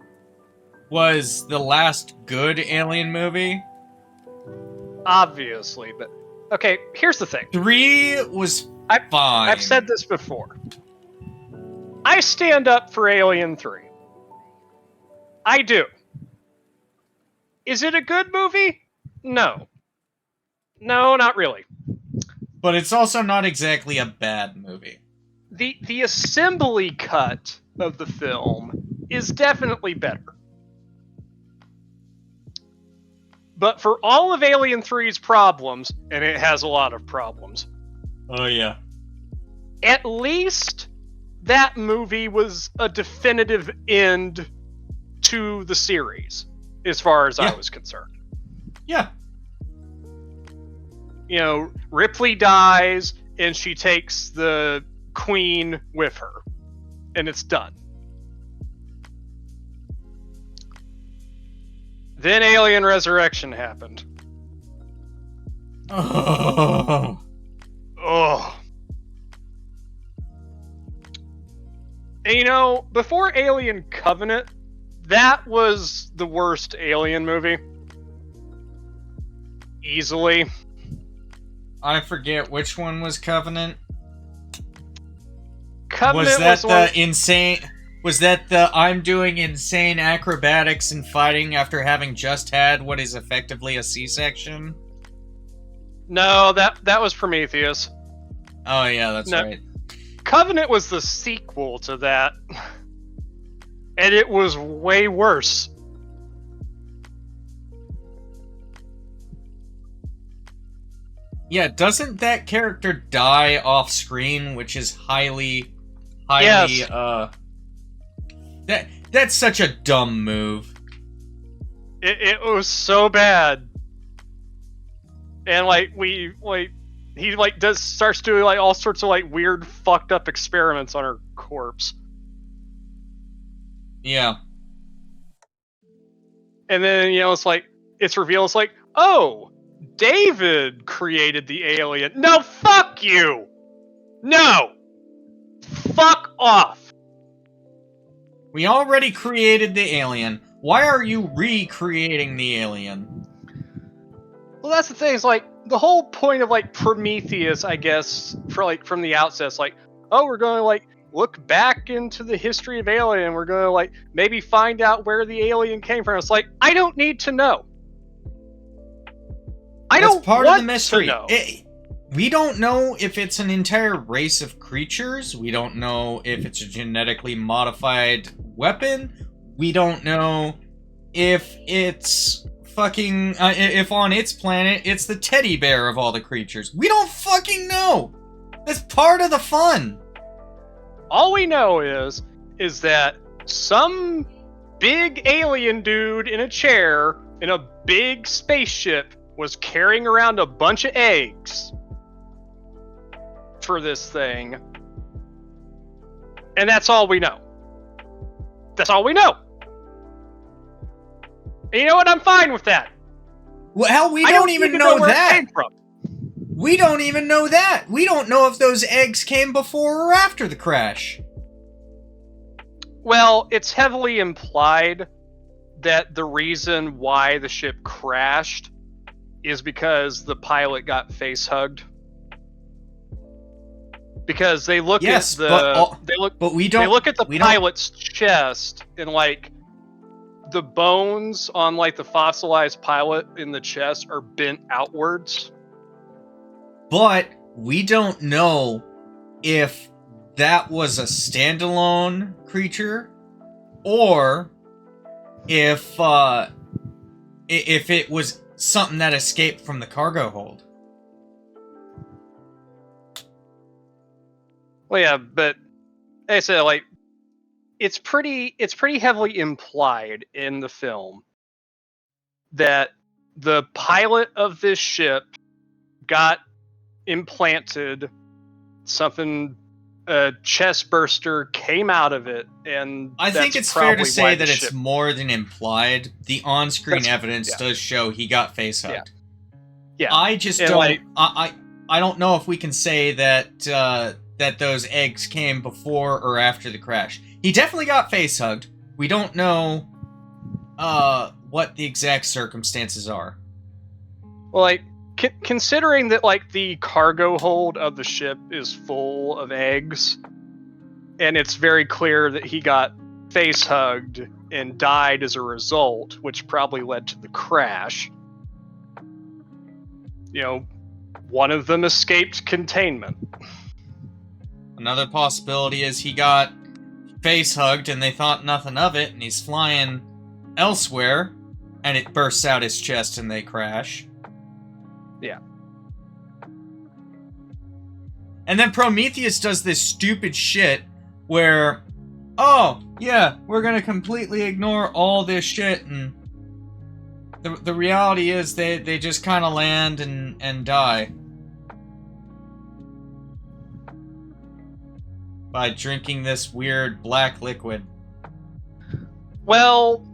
Speaker 1: was the last good Alien movie.
Speaker 2: Obviously, but... Okay, here's the thing.
Speaker 1: 3 was fine.
Speaker 2: I've said this before. I stand up for Alien 3. I do. Is it a good movie? No. No, not really.
Speaker 1: But it's also not exactly a bad movie.
Speaker 2: The assembly cut of the film is definitely better. But for all of Alien 3's problems, and it has a lot of problems.
Speaker 1: Oh, yeah.
Speaker 2: At least that movie was a definitive end to the series, as far as I was concerned.
Speaker 1: Yeah.
Speaker 2: You know, Ripley dies, and she takes the queen with her, and it's done. Then Alien Resurrection happened.
Speaker 1: Oh.
Speaker 2: Ugh. And you know, before Alien Covenant, that was the worst Alien movie. Easily.
Speaker 1: I forget which one was Covenant.
Speaker 2: Covenant
Speaker 1: was that the insane... Was that the I'm doing insane acrobatics and fighting after having just had what is effectively a C-section?
Speaker 2: No, that was Prometheus.
Speaker 1: Oh yeah, that's right.
Speaker 2: Covenant was the sequel to that. And it was way worse.
Speaker 1: Yeah, doesn't that character die off screen, which is highly
Speaker 2: yes.
Speaker 1: That's such a dumb move.
Speaker 2: It was so bad. And he starts doing like all sorts of like weird fucked up experiments on her corpse.
Speaker 1: Yeah.
Speaker 2: And then, you know, it's revealed, it's like, oh, David created the alien. No, fuck you! No! Fuck off!
Speaker 1: We already created the alien. Why are you recreating the alien?
Speaker 2: Well, that's the thing, is like, the whole point of like Prometheus, I guess, for like from the outset, it's like, oh, we're going to like look back into the history of Alien. We're going to like maybe find out where the alien came from. It's like, I don't need to know.
Speaker 1: That's part of the mystery.
Speaker 2: To know.
Speaker 1: We don't know if it's an entire race of creatures. We don't know if it's a genetically modified weapon. We don't know if it's fucking, if on its planet, it's the teddy bear of all the creatures. We don't fucking know! That's part of the fun!
Speaker 2: All we know is that some big alien dude in a chair in a big spaceship was carrying around a bunch of eggs for this thing. And that's all we know. That's all we know. And you know what? I'm fine with that.
Speaker 1: Well, hell, we don't even know
Speaker 2: where
Speaker 1: that.
Speaker 2: it came from.
Speaker 1: We don't even know that. We don't know if those eggs came before or after the crash.
Speaker 2: Well, it's heavily implied that the reason why the ship crashed is because the pilot got face hugged. Because they look at the they look at the pilot's chest, and like the bones on like the fossilized pilot in the chest are bent outwards.
Speaker 1: But we don't know if that was a standalone creature or if it was something that escaped from the cargo hold.
Speaker 2: Well, yeah, but like I said, like it's pretty heavily implied in the film that the pilot of this ship got implanted something, a chest burster came out of it, and
Speaker 1: I think it's fair to say that it's more than implied. The on-screen evidence does show he got face hugged.
Speaker 2: Yeah.
Speaker 1: I just don't. Like, I don't know if we can say that that those eggs came before or after the crash. He definitely got face hugged. We don't know what the exact circumstances are.
Speaker 2: Well, like considering that like the cargo hold of the ship is full of eggs, and it's very clear that he got face hugged and died as a result, which probably led to the crash. You know, one of them escaped containment.
Speaker 1: Another possibility is he got face hugged and they thought nothing of it, and he's flying elsewhere, and it bursts out his chest and they crash.
Speaker 2: Yeah.
Speaker 1: And then Prometheus does this stupid shit where, oh, yeah, we're gonna completely ignore all this shit, and the reality is they just kind of land and die. By drinking this weird black liquid.
Speaker 2: Well,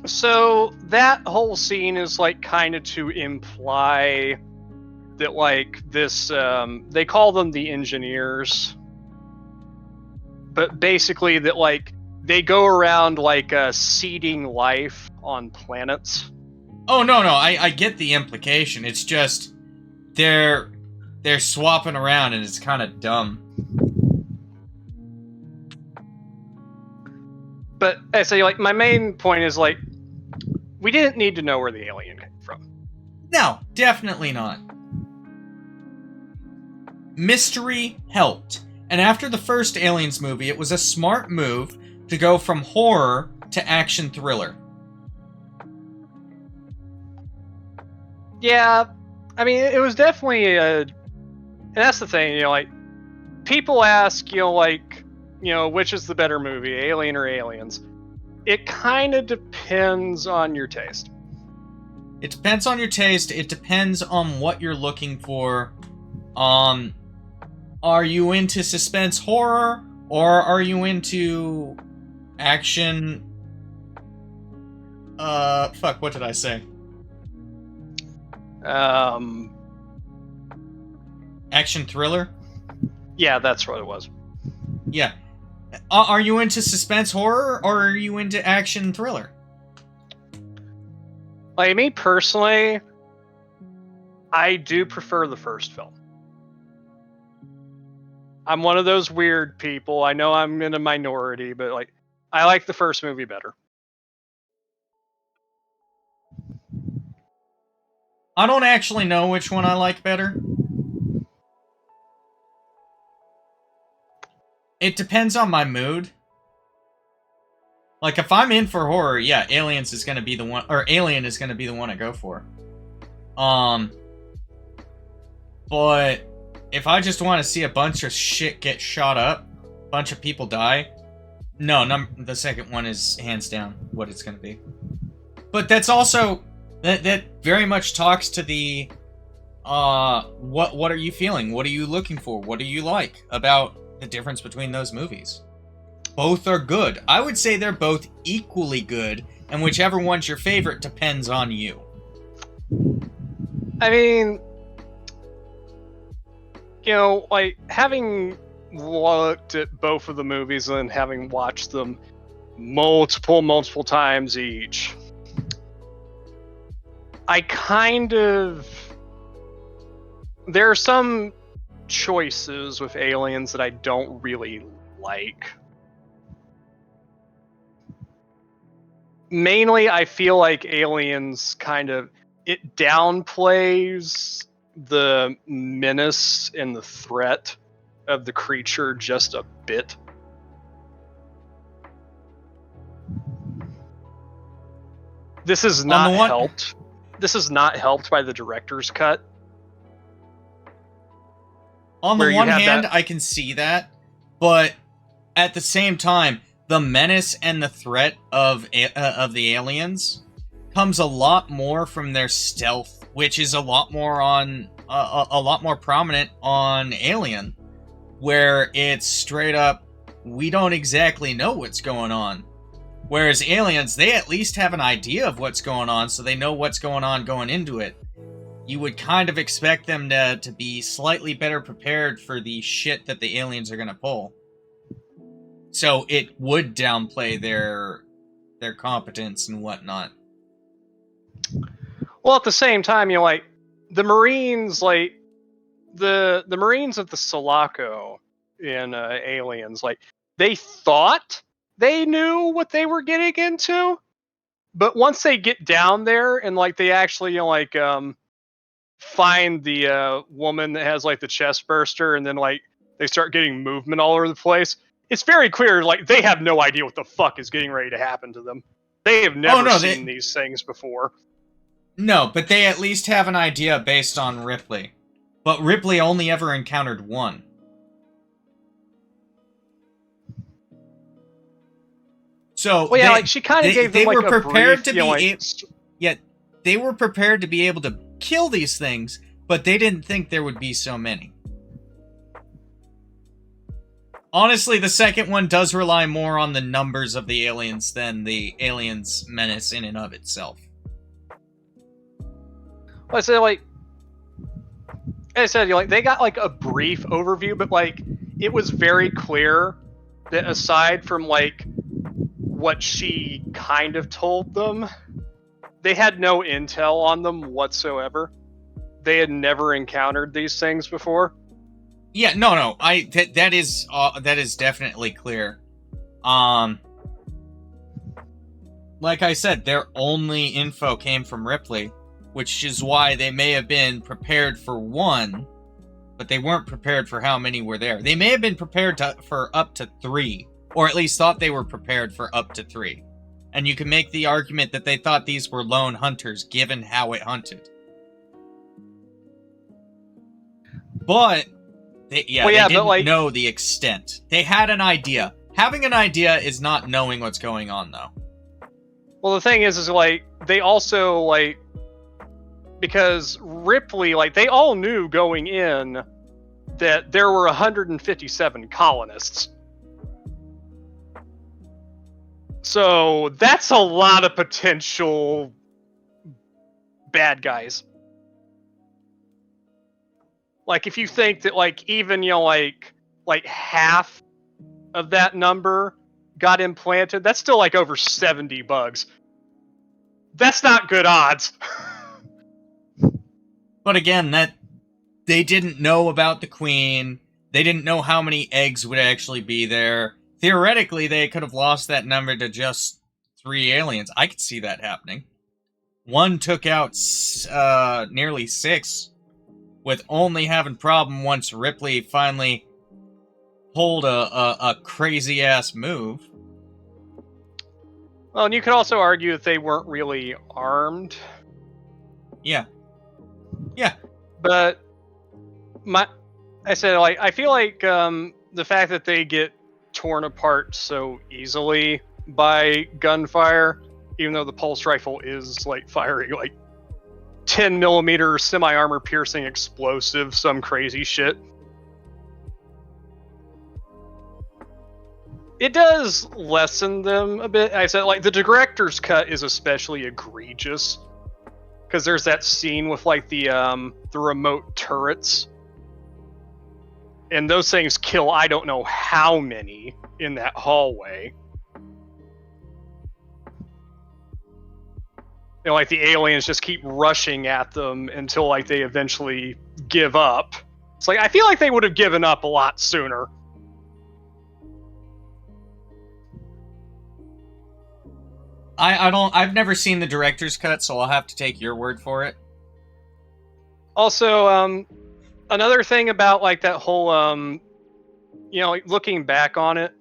Speaker 2: so that whole scene is like kind of to imply that like this, they call them the engineers, but basically that like they go around like seeding life on planets.
Speaker 1: Oh no, I get the implication. It's just they're swapping around and it's kind of dumb.
Speaker 2: But I say, like, my main point is, like, we didn't need to know where the alien came from.
Speaker 1: No, definitely not. Mystery helped. And after the first Aliens movie, it was a smart move to go from horror to action thriller.
Speaker 2: Yeah, I mean, it was definitely and that's the thing, you know, like, people ask, you know, like, you know, which is the better movie, Alien or Aliens? It kind of depends on your taste.
Speaker 1: It depends on your taste. It depends on what you're looking for. Are you into suspense horror, or are you into action? Fuck, what did I say? Action thriller?
Speaker 2: Yeah, that's what it was.
Speaker 1: Yeah. Are you into suspense horror, or are you into action thriller?
Speaker 2: Like, me personally, I do prefer the first film. I'm one of those weird people. I know I'm in a minority, but, like, I like the first movie better.
Speaker 1: I don't actually know which one I like better. It depends on my mood. Like, if I'm in for horror, yeah, Aliens is gonna be the one, or Alien is gonna be the one I go for. But if I just want to see a bunch of shit get shot up, a bunch of people die, no, the second one is hands down what it's gonna be. But that's also, that very much talks to the, what are you feeling? What are you looking for? What do you like about the difference between those movies? Both are good. I would say they're both equally good, and whichever one's your favorite depends on you.
Speaker 2: I mean, you know, like, having looked at both of the movies and having watched them multiple times each, I kind of... There are some choices with Aliens that I don't really like. Mainly, I feel like Aliens kind of... It downplays the menace and the threat of the creature just a bit. This is not helped. This is not helped by the director's cut.
Speaker 1: On the one hand, I can see that, but at the same time, the menace and the threat of the aliens comes a lot more from their stealth, which is a lot more on a lot more prominent on Alien, where it's straight up, we don't exactly know what's going on. Whereas Aliens, they at least have an idea of what's going on, so they know what's going on going into it. You would kind of expect them to be slightly better prepared for the shit that the aliens are going to pull. So it would downplay their competence and whatnot.
Speaker 2: Well, at the same time, you know, like, the Marines, like, the Marines of the Sulaco in Aliens, like, they thought they knew what they were getting into, but once they get down there and, like, they actually, you know, like, find the woman that has, like, the chest burster, and then, like, they start getting movement all over the place, it's very clear, like, they have no idea what the fuck is getting ready to happen to them. They have never seen these things before.
Speaker 1: No, but they at least have an idea based on Ripley. But Ripley only ever encountered one. So
Speaker 2: well, yeah, like, she kind of gave them, like, a brief, to be
Speaker 1: yet they were prepared to be able to kill these things, but they didn't think there would be so many. Honestly, the second one does rely more on the numbers of the aliens than the aliens' menace in and of itself.
Speaker 2: Well, I said, like, you know, like, they got, like, a brief overview, but, like, it was very clear that aside from, like, what she kind of told them, they had no intel on them whatsoever. They had never encountered these things before.
Speaker 1: Yeah, no, that is definitely clear. Like I said, their only info came from Ripley, which is why they may have been prepared for one, but they weren't prepared for how many were there. They may have been prepared for up to 3, or at least thought they were prepared for up to 3. And you can make the argument that they thought these were lone hunters, given how it hunted. But they didn't know the extent. They had an idea. Having an idea is not knowing what's going on, though.
Speaker 2: Well, the thing is like, they also, like, because Ripley, like, they all knew going in that there were 157 colonists. So that's a lot of potential bad guys. Like, if you think that, like, even, you know, like half of that number got implanted, that's still, like, over 70 bugs. That's not good odds.
Speaker 1: But again, that they didn't know about the queen. They didn't know how many eggs would actually be there. Theoretically, they could have lost that number to just 3 aliens. I could see that happening. One took out nearly 6, with only having problem once Ripley finally pulled a crazy-ass move.
Speaker 2: Well, and you could also argue that they weren't really armed.
Speaker 1: Yeah.
Speaker 2: But I said, like, I feel like the fact that they get torn apart so easily by gunfire, even though the pulse rifle is like firing like 10 millimeter semi-armor piercing explosive, some crazy shit. It does lessen them a bit. I said, like, the director's cut is especially egregious because there's that scene with like the remote turrets, and those things kill I don't know how many in that hallway. You know, like the aliens just keep rushing at them until like they eventually give up. It's like I feel like they would have given up a lot sooner.
Speaker 1: I've never seen the director's cut, so I'll have to take your word for it.
Speaker 2: Also, another thing about like that whole you know, like, looking back on it,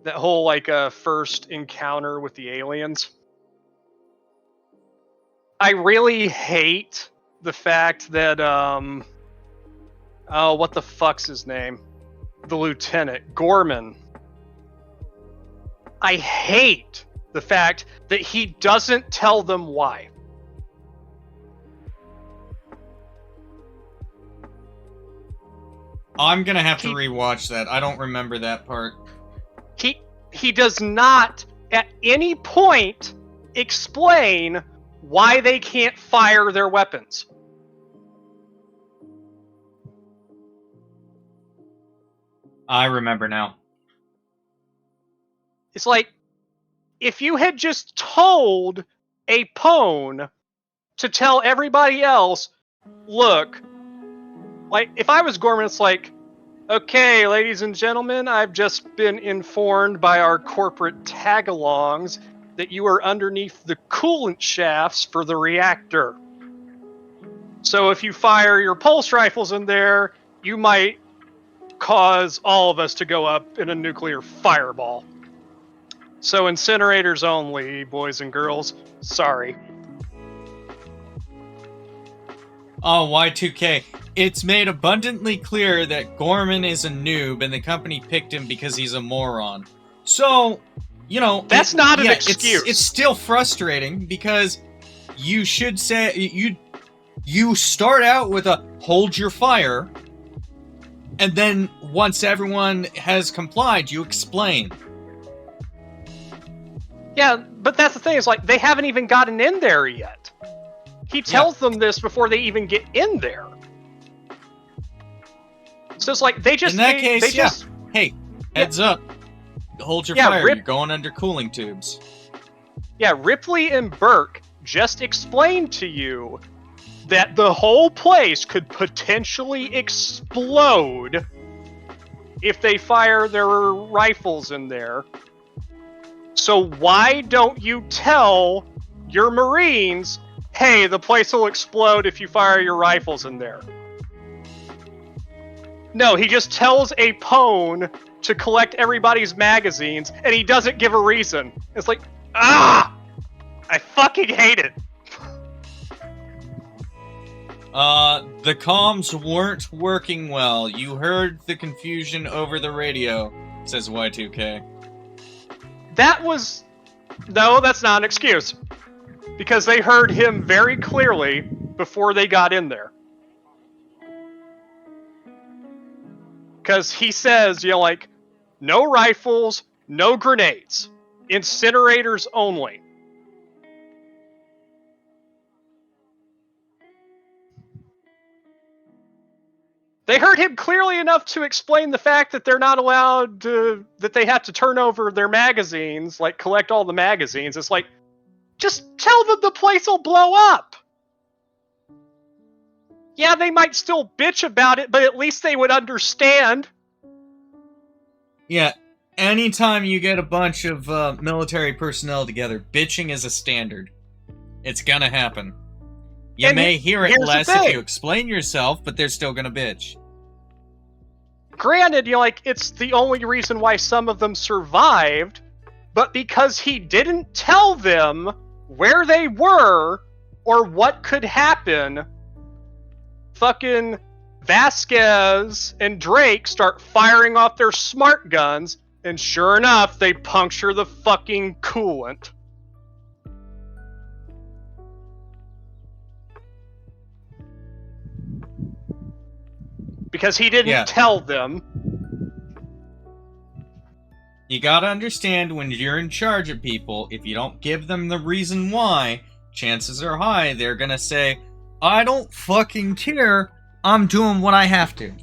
Speaker 2: that whole like first encounter with the aliens, I really hate the fact that oh, what the fuck's his name? The lieutenant, Gorman. I hate the fact that he doesn't tell them why.
Speaker 1: I'm gonna have to rewatch that. I don't remember that part.
Speaker 2: He does not at any point explain why they can't fire their weapons.
Speaker 1: I remember now.
Speaker 2: It's like, if you had just told a pwn to tell everybody else, look, like, if I was Gorman, it's like, okay, ladies and gentlemen, I've just been informed by our corporate tag-alongs that you are underneath the coolant shafts for the reactor. So if you fire your pulse rifles in there, you might cause all of us to go up in a nuclear fireball. So incinerators only, boys and girls. Sorry.
Speaker 1: Oh, Y2K. It's made abundantly clear that Gorman is a noob and the company picked him because he's a moron. So, you know...
Speaker 2: That's not an excuse.
Speaker 1: It's still frustrating because you should say... You start out with a hold your fire, and then once everyone has complied, you explain.
Speaker 2: Yeah, but that's the thing, is like, they haven't even gotten in there yet. He tells them this before they even get in there. So it's like, they just...
Speaker 1: In that case, just, hey, heads up. Hold your fire, you're going under cooling tubes.
Speaker 2: Yeah, Ripley and Burke just explained to you that the whole place could potentially explode if they fire their rifles in there. So why don't you tell your Marines, hey, the place will explode if you fire your rifles in there? No, he just tells a pwn to collect everybody's magazines, and he doesn't give a reason. It's like, I fucking hate it.
Speaker 1: The comms weren't working well. You heard the confusion over the radio, says Y2K.
Speaker 2: No, that's not an excuse. Because they heard him very clearly before they got in there. Because he says, you know, like, no rifles, no grenades. Incinerators only. They heard him clearly enough to explain the fact that they're not allowed to, that they have to turn over their magazines, like collect all the magazines. It's like, just tell them the place will blow up. Yeah, they might still bitch about it, but at least they would understand.
Speaker 1: Yeah, anytime you get a bunch of military personnel together, bitching is a standard. It's gonna happen. You may hear it less if you explain yourself, but they're still gonna bitch.
Speaker 2: Granted, you know, like, it's the only reason why some of them survived, but because he didn't tell them where they were or what could happen, fucking Vasquez and Drake start firing off their smart guns, and sure enough, they puncture the fucking coolant. Because he didn't tell them.
Speaker 1: You gotta understand, when you're in charge of people, if you don't give them the reason why, chances are high they're gonna say, I don't fucking care, I'm doing what I have to.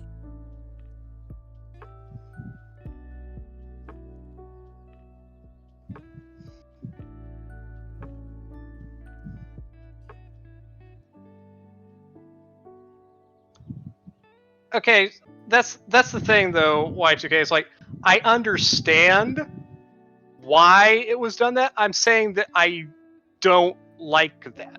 Speaker 2: Okay, that's the thing though, Y2K. It's like, I understand why it was done that. I'm saying that I don't like that.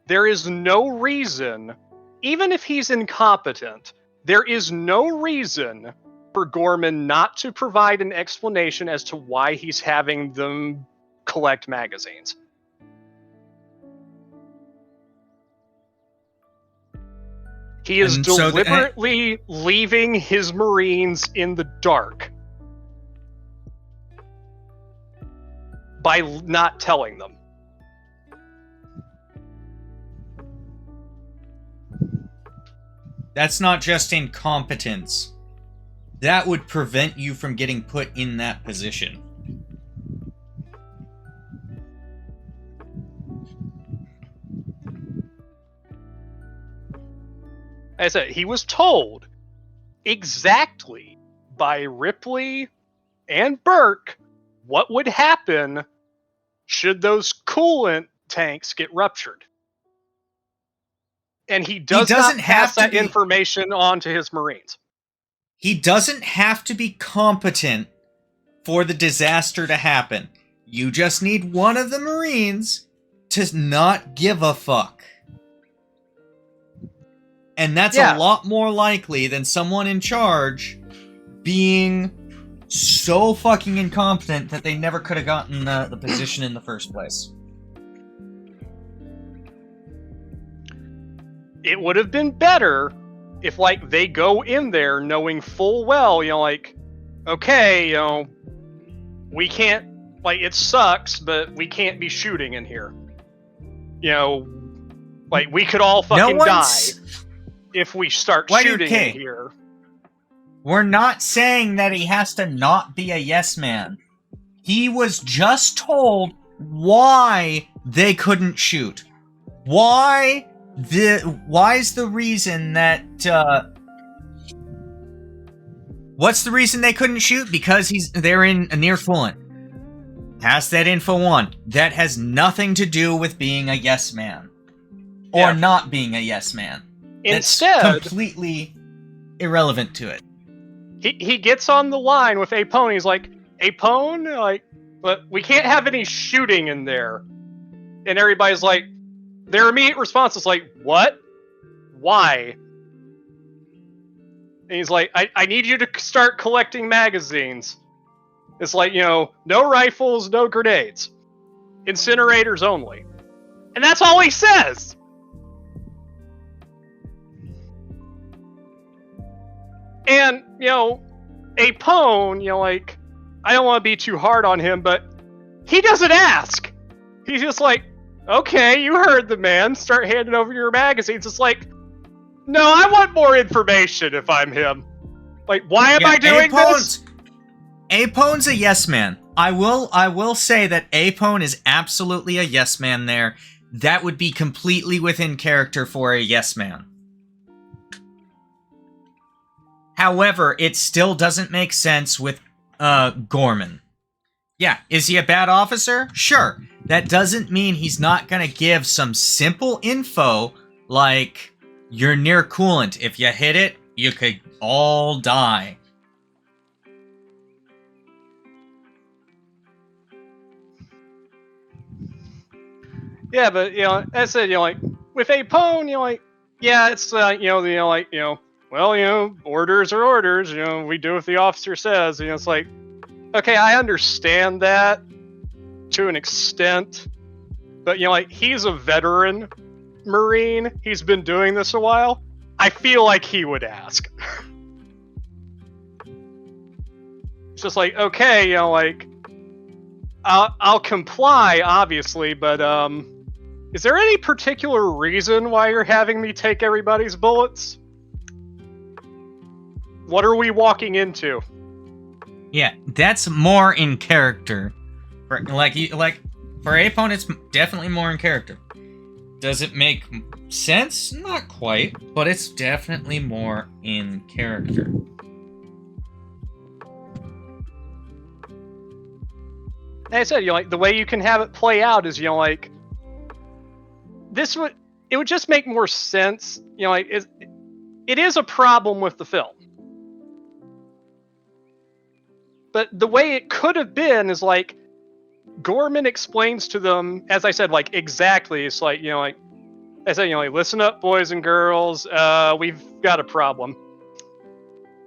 Speaker 2: There is no reason, even if he's incompetent, there is no reason for Gorman not to provide an explanation as to why he's having them collect magazines. He is deliberately leaving his Marines in the dark by not telling them.
Speaker 1: That's not just incompetence. That would prevent you from getting put in that position.
Speaker 2: As I said, he was told exactly by Ripley and Burke what would happen should those coolant tanks get ruptured. And he doesn't not pass that information on to his Marines.
Speaker 1: He doesn't have to be competent for the disaster to happen. You just need one of the Marines to not give a fuck. And that's a lot more likely than someone in charge being so fucking incompetent that they never could have gotten the position in the first place.
Speaker 2: It would have been better if, like, they go in there knowing full well, you know, like, okay, you know, we can't, like, it sucks, but we can't be shooting in here. You know, like, we could all fucking die if we start shooting in here.
Speaker 1: We're not saying that he has to not be a yes man. He was just told why they couldn't shoot. Why's the reason that what's the reason they couldn't shoot? Because they're in near coolant. Pass that info on. That has nothing to do with being a yes man or not being a yes man.
Speaker 2: Instead,
Speaker 1: that's completely irrelevant to it.
Speaker 2: He gets on the line with Apone. He's like, Apone, like, but we can't have any shooting in there. And everybody's like, their immediate response is like, what? Why? And he's like, I need you to start collecting magazines. It's like, you know, no rifles, no grenades. Incinerators only. And that's all he says! And, you know, Apone, you know, like, I don't want to be too hard on him, but he doesn't ask. He's just like, okay, you heard the man, start handing over your magazines. It's like, no, I want more information if I'm him. Like, why am I doing this?
Speaker 1: Apone's a yes man. I will say that Apone is absolutely a yes man there. That would be completely within character for a yes man. However, it still doesn't make sense with Gorman. Yeah, is he a bad officer? Sure. That doesn't mean he's not gonna give some simple info like, you're near coolant. If you hit it, you could all die.
Speaker 2: Yeah, but, you know, as I said, you know, like, with Apone, you know, like, yeah, it's, you know, like, you know, well, you know, orders are orders, you know, we do what the officer says, you know, it's like, okay, I understand that to an extent, but like he's a veteran Marine. He's been doing this a while. I feel like he would ask. It's just like, okay, like I'll comply, obviously, but is there any particular reason why you're having me take everybody's bullets? What are we walking into?
Speaker 1: Yeah, that's more in character. For Apone, it's definitely more in character. Does it make sense? Not quite, but it's definitely more in character.
Speaker 2: Like I said, like the way you can have it play out is, like it would just make more sense. Like it is a problem with the film. But the way it could have been is like Gorman explains to them, as I said, like exactly. It's like, like I said, like, listen up, boys and girls. We've got a problem.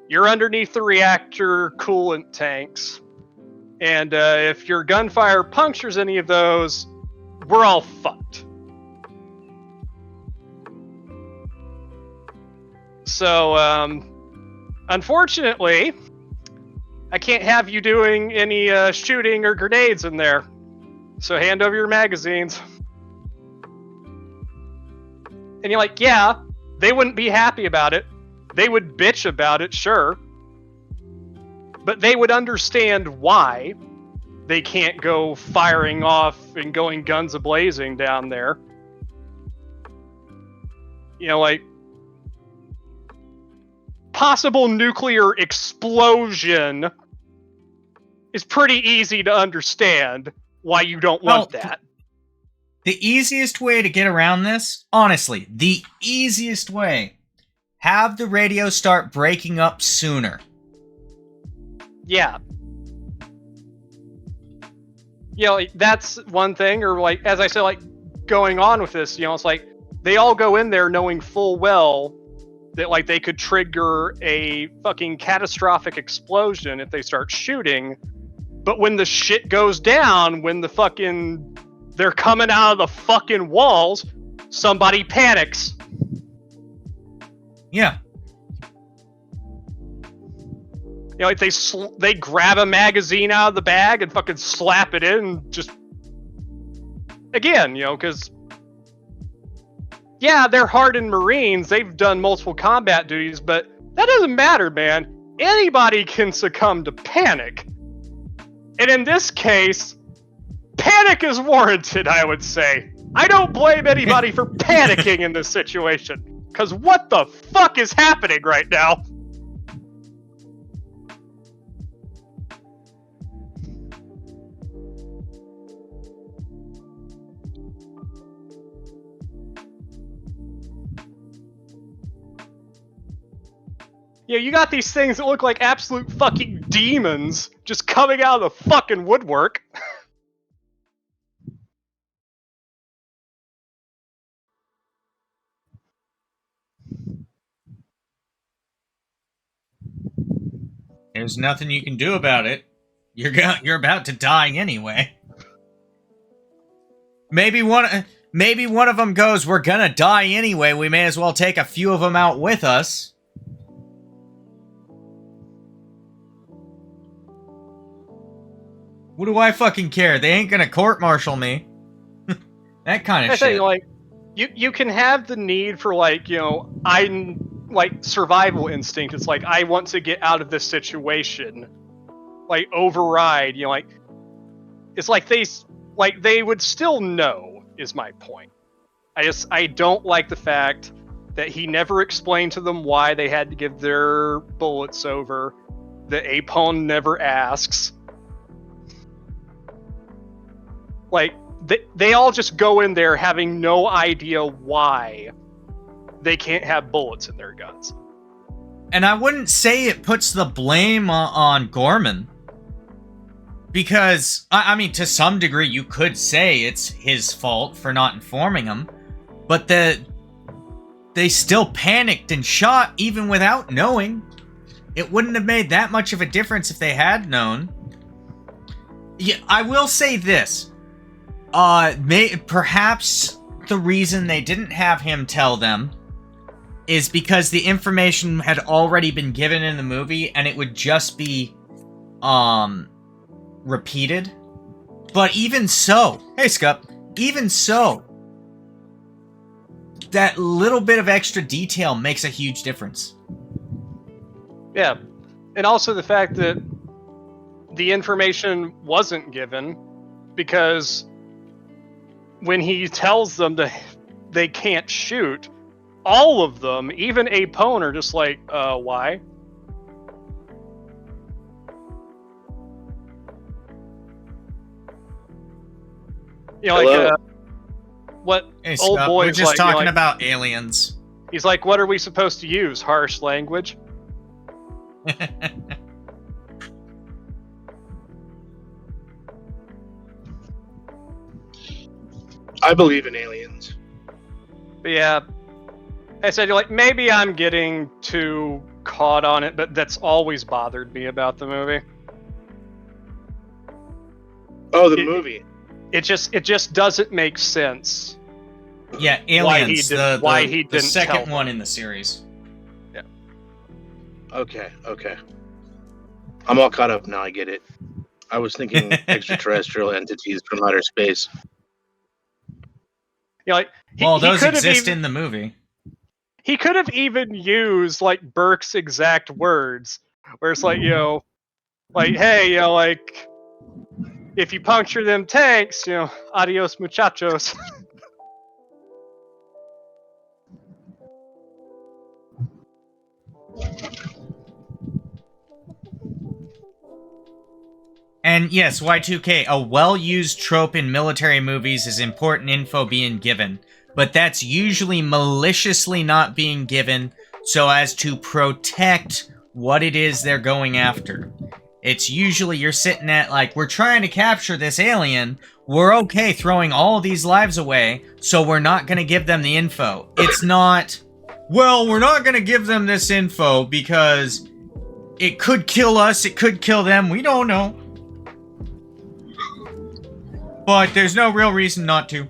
Speaker 2: You're underneath the reactor coolant tanks, and if your gunfire punctures any of those, we're all fucked. So, unfortunately, I can't have you doing any shooting or grenades in there. So hand over your magazines. And you're like, yeah, they wouldn't be happy about it. They would bitch about it, sure. But they would understand why they can't go firing off and going guns a-blazing down there. Like, possible nuclear explosion is pretty easy to understand why you don't want that.
Speaker 1: The easiest way to get around this, honestly, the easiest way, have the radio start breaking up sooner.
Speaker 2: Yeah. Like, that's one thing, or like, as I said, like, going on with this, it's like, they all go in there knowing full well that, like, they could trigger a fucking catastrophic explosion if they start shooting. But when the shit goes down, when they're coming out of the fucking walls, somebody panics.
Speaker 1: Yeah.
Speaker 2: Like they grab a magazine out of the bag and fucking slap it in and just... Again, because... Yeah, they're hardened Marines. They've done multiple combat duties, but that doesn't matter, man. Anybody can succumb to panic. And in this case, panic is warranted, I would say. I don't blame anybody for panicking in this situation. Because what the fuck is happening right now? You got these things that look like absolute fucking demons just coming out of the fucking woodwork.
Speaker 1: There's nothing you can do about it. You're about to die anyway. Maybe one of them goes, "We're gonna die anyway. We may as well take a few of them out with us." What do I fucking care? They ain't gonna court-martial me. That kind of shit.
Speaker 2: Like, you can have the need for, like, survival instinct. It's like, I want to get out of this situation. Like, override, like... It's like they would still know, is my point. I don't like the fact that he never explained to them why they had to give their bullets over. That Apone never asks. Like, they all just go in there having no idea why they can't have bullets in their guns.
Speaker 1: And I wouldn't say it puts the blame on Gorman. Because, I mean, to some degree, you could say it's his fault for not informing him. But they still panicked and shot even without knowing. It wouldn't have made that much of a difference if they had known. Yeah, I will say this. Perhaps the reason they didn't have him tell them is because the information had already been given in the movie and it would just be repeated. But even so, hey Skupp, even so, that little bit of extra detail makes a huge difference.
Speaker 2: Yeah. And also the fact that the information wasn't given, because when he tells them that they can't shoot, all of them, even Apone, are just like, why? You know, like, what
Speaker 1: Hey,
Speaker 2: old
Speaker 1: Skupp,
Speaker 2: boy's
Speaker 1: we're just
Speaker 2: like, you know,
Speaker 1: talking
Speaker 2: like,
Speaker 1: about aliens.
Speaker 2: he's like, what are we supposed to use? Harsh language?
Speaker 3: I believe in aliens.
Speaker 2: But yeah, I said, you're like, maybe I'm getting too caught on it, but that's always bothered me about the movie.
Speaker 3: Oh, the movie.
Speaker 2: It just doesn't make sense.
Speaker 1: Yeah, Aliens,
Speaker 2: why he
Speaker 1: the
Speaker 2: didn't
Speaker 1: second
Speaker 2: tell
Speaker 1: one
Speaker 2: them.
Speaker 1: in the series.
Speaker 2: Yeah.
Speaker 3: Okay. I'm all caught up now. I get it. I was thinking extraterrestrial entities from outer space.
Speaker 2: You know, like,
Speaker 1: Well,
Speaker 2: he
Speaker 1: those
Speaker 2: could have
Speaker 1: exist
Speaker 2: even,
Speaker 1: in the movie.
Speaker 2: he could have even used like Burke's exact words, where it's like, you know, like, hey, you know, like, if you puncture them tanks, you know, adios muchachos.
Speaker 1: And yes, Y2K, a well-used trope in military movies is important info being given, but that's usually maliciously not being given so as to protect what it is they're going after. It's usually you're sitting at like, we're trying to capture this alien, we're okay throwing all of these lives away, so we're not going to give them the info. It's not, well, we're not going to give them this info because it could kill us, it could kill them, we don't know. But there's no real reason not to.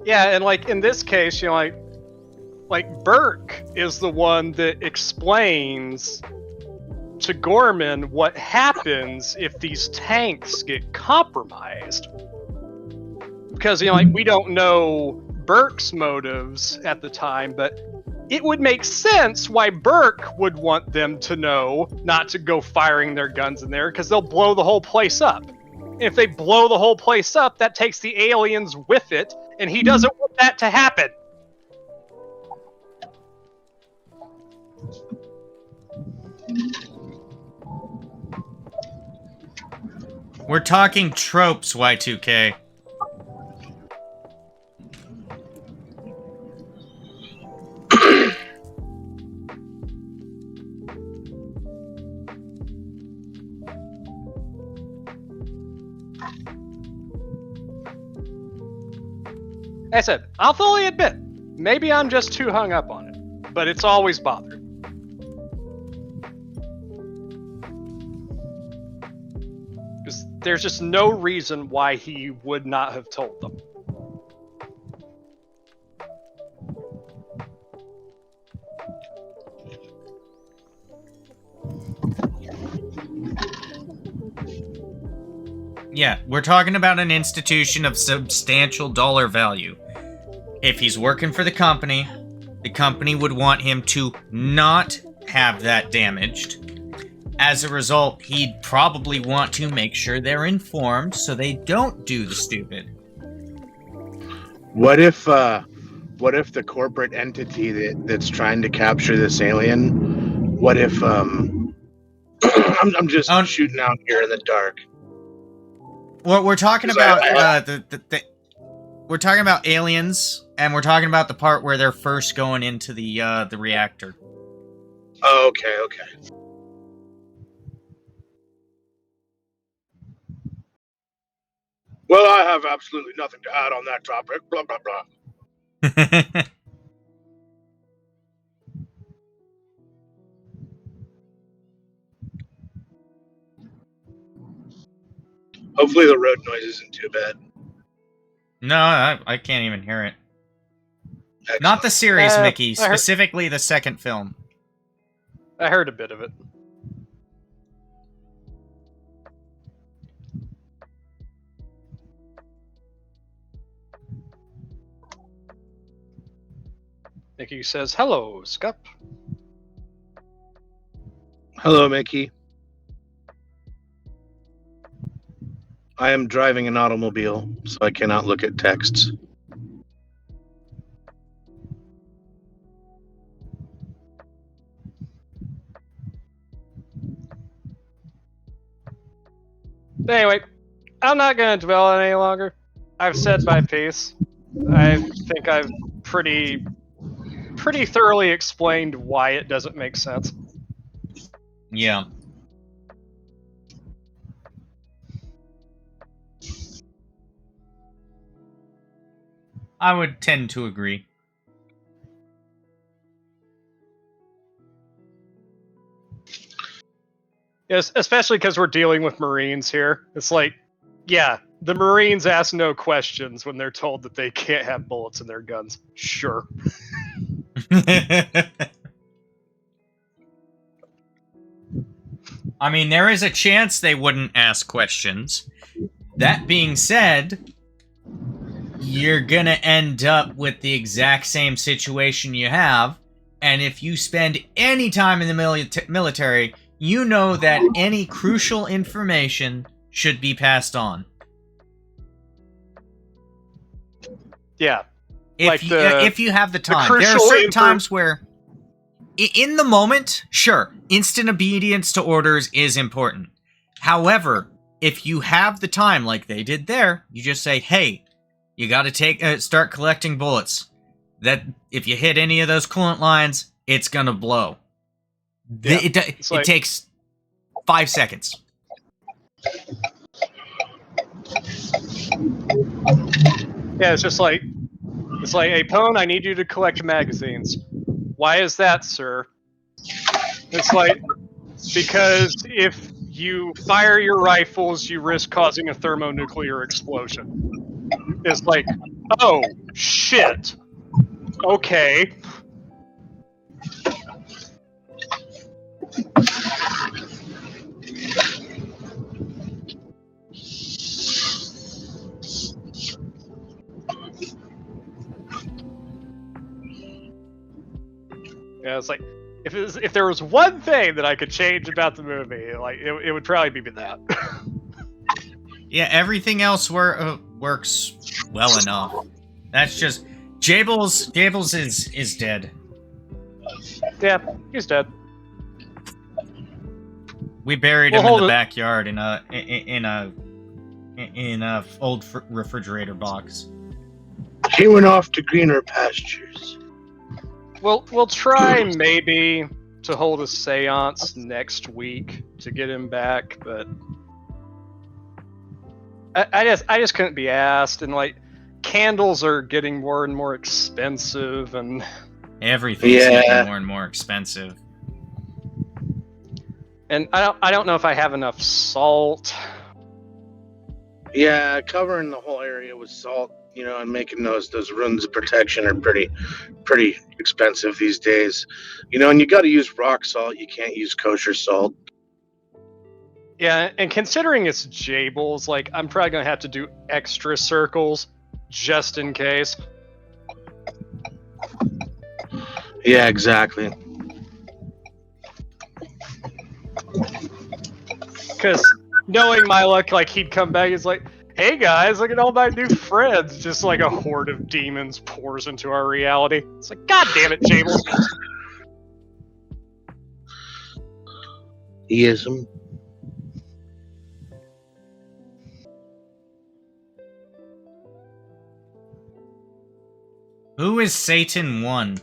Speaker 2: Yeah, and like in this case, you know, like Burke is the one that explains to Gorman what happens if these tanks get compromised. Because, you know, like, we don't know Burke's motives at the time, but it would make sense why Burke would want them to know not to go firing their guns in there, because they'll blow the whole place up. If they blow the whole place up, that takes the aliens with it, and he doesn't want that to happen.
Speaker 1: We're talking tropes, Y2K.
Speaker 2: I said, I'll fully admit, maybe I'm just too hung up on it, but it's always bothered. Because there's just no reason why he would not have told them.
Speaker 1: Yeah, we're talking about an institution of substantial dollar value. If he's working for the company would want him to not have that damaged. As a result, he'd probably want to make sure they're informed so they don't do the stupid.
Speaker 3: What if the corporate entity that's trying to capture this alien? What if I'm just shooting out here in the dark?
Speaker 1: Well, we're talking about we're talking about aliens, and we're talking about the part where they're first going into the reactor.
Speaker 3: Oh, okay. Well, I have absolutely nothing to add on that topic. Blah blah blah. Hopefully the road noise isn't too bad.
Speaker 1: No, I can't even hear it.
Speaker 3: Excellent.
Speaker 1: Not the series, Mickey.
Speaker 2: I heard-
Speaker 1: Specifically the second film.
Speaker 2: I heard a bit of it. Mickey says, "Hello, Skupp."
Speaker 3: Hello, Mickey. I am driving an automobile, so I cannot look at texts.
Speaker 2: But anyway, I'm not going to dwell on it any longer. I've said my piece. I think I've pretty thoroughly explained why it doesn't make sense.
Speaker 1: Yeah. I would tend to agree.
Speaker 2: Yes, especially because we're dealing with Marines here. It's like, yeah, the Marines ask no questions when they're told that they can't have bullets in their guns. Sure.
Speaker 1: I mean, there is a chance they wouldn't ask questions. That being said, you're gonna end up with the exact same situation you have, and if you spend any time in the military, you know that any crucial information should be passed on.
Speaker 2: Yeah.
Speaker 1: If you have the time. There are certain times where, in the moment, sure, instant obedience to orders is important. However, if you have the time, like they did there, you just say, "Hey, you got to start collecting bullets. That if you hit any of those coolant lines, it's gonna blow."
Speaker 2: Yeah.
Speaker 1: It takes 5 seconds.
Speaker 2: Yeah, it's like, "Hey, Pone, I need you to collect magazines." "Why is that, sir?" It's like, "Because if you fire your rifles, you risk causing a thermonuclear explosion." It's like, "Oh, shit. Okay." Yeah, it's like, if there was one thing that I could change about the movie, like it would probably be that.
Speaker 1: Yeah, everything else works well enough. That's just Jables is dead.
Speaker 2: Yeah, he's dead.
Speaker 1: We buried him in the backyard in a old refrigerator box.
Speaker 3: He went off to greener pastures.
Speaker 2: We'll try maybe to hold a seance next week to get him back, but I just couldn't be asked, and like candles are getting more and more expensive, and
Speaker 1: everything's getting more and more expensive.
Speaker 2: And I don't know if I have enough salt.
Speaker 3: Yeah, covering the whole area with salt, and making those runes of protection are pretty expensive these days. And you got to use rock salt. You can't use kosher salt.
Speaker 2: Yeah, and considering it's Jables, like I'm probably gonna have to do extra circles just in case.
Speaker 3: Yeah, exactly.
Speaker 2: Because knowing my luck, like he'd come back, he's like, "Hey guys, look at all my new friends!" Just like a horde of demons pours into our reality. It's like, God damn it, Jables.
Speaker 3: Theism.
Speaker 1: Who is Satan 1?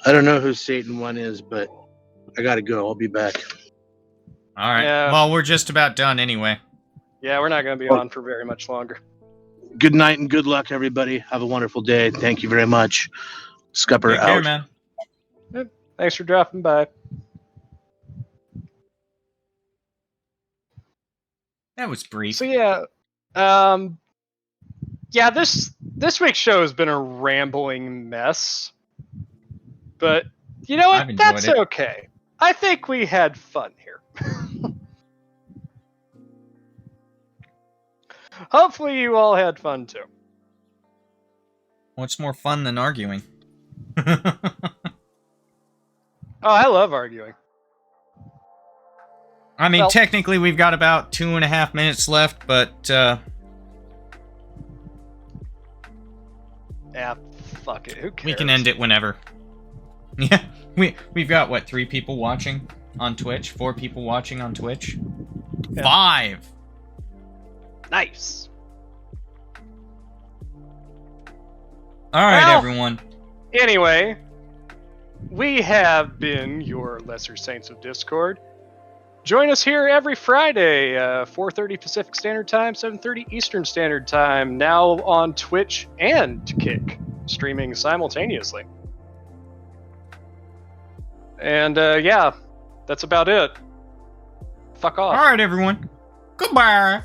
Speaker 3: I don't know who Satan 1 is, but I gotta go. I'll be back.
Speaker 1: All right. Yeah. Well, we're just about done anyway.
Speaker 2: Yeah, we're not going to be on for very much longer.
Speaker 3: Good night and good luck, everybody. Have a wonderful day. Thank you very much. Skupper out.
Speaker 1: Take care, man.
Speaker 2: Yep. Thanks for dropping by.
Speaker 1: That was brief.
Speaker 2: So yeah, yeah. This week's show has been a rambling mess, but you know what?
Speaker 1: I've enjoyed
Speaker 2: That's
Speaker 1: it.
Speaker 2: okay. I think we had fun here. Hopefully, you all had fun too.
Speaker 1: What's more fun than arguing?
Speaker 2: Oh, I love arguing.
Speaker 1: I mean,
Speaker 2: Well-
Speaker 1: technically, we've got about 2.5 minutes left, but
Speaker 2: Yeah, fuck it. Who cares?
Speaker 1: we can end it whenever. Yeah, we've got what, 3 people watching on Twitch, 4 people watching on Twitch,
Speaker 2: Yeah.
Speaker 1: 5.
Speaker 2: Nice.
Speaker 1: All right,
Speaker 2: Well-
Speaker 1: everyone.
Speaker 2: Anyway, we have been your Lesser Saints of Discord. Join us here every Friday, 4:30 Pacific Standard Time, 7:30 Eastern Standard Time, now on Twitch and Kick, streaming simultaneously. And yeah, that's about it. Fuck off.
Speaker 1: All right, everyone. Goodbye.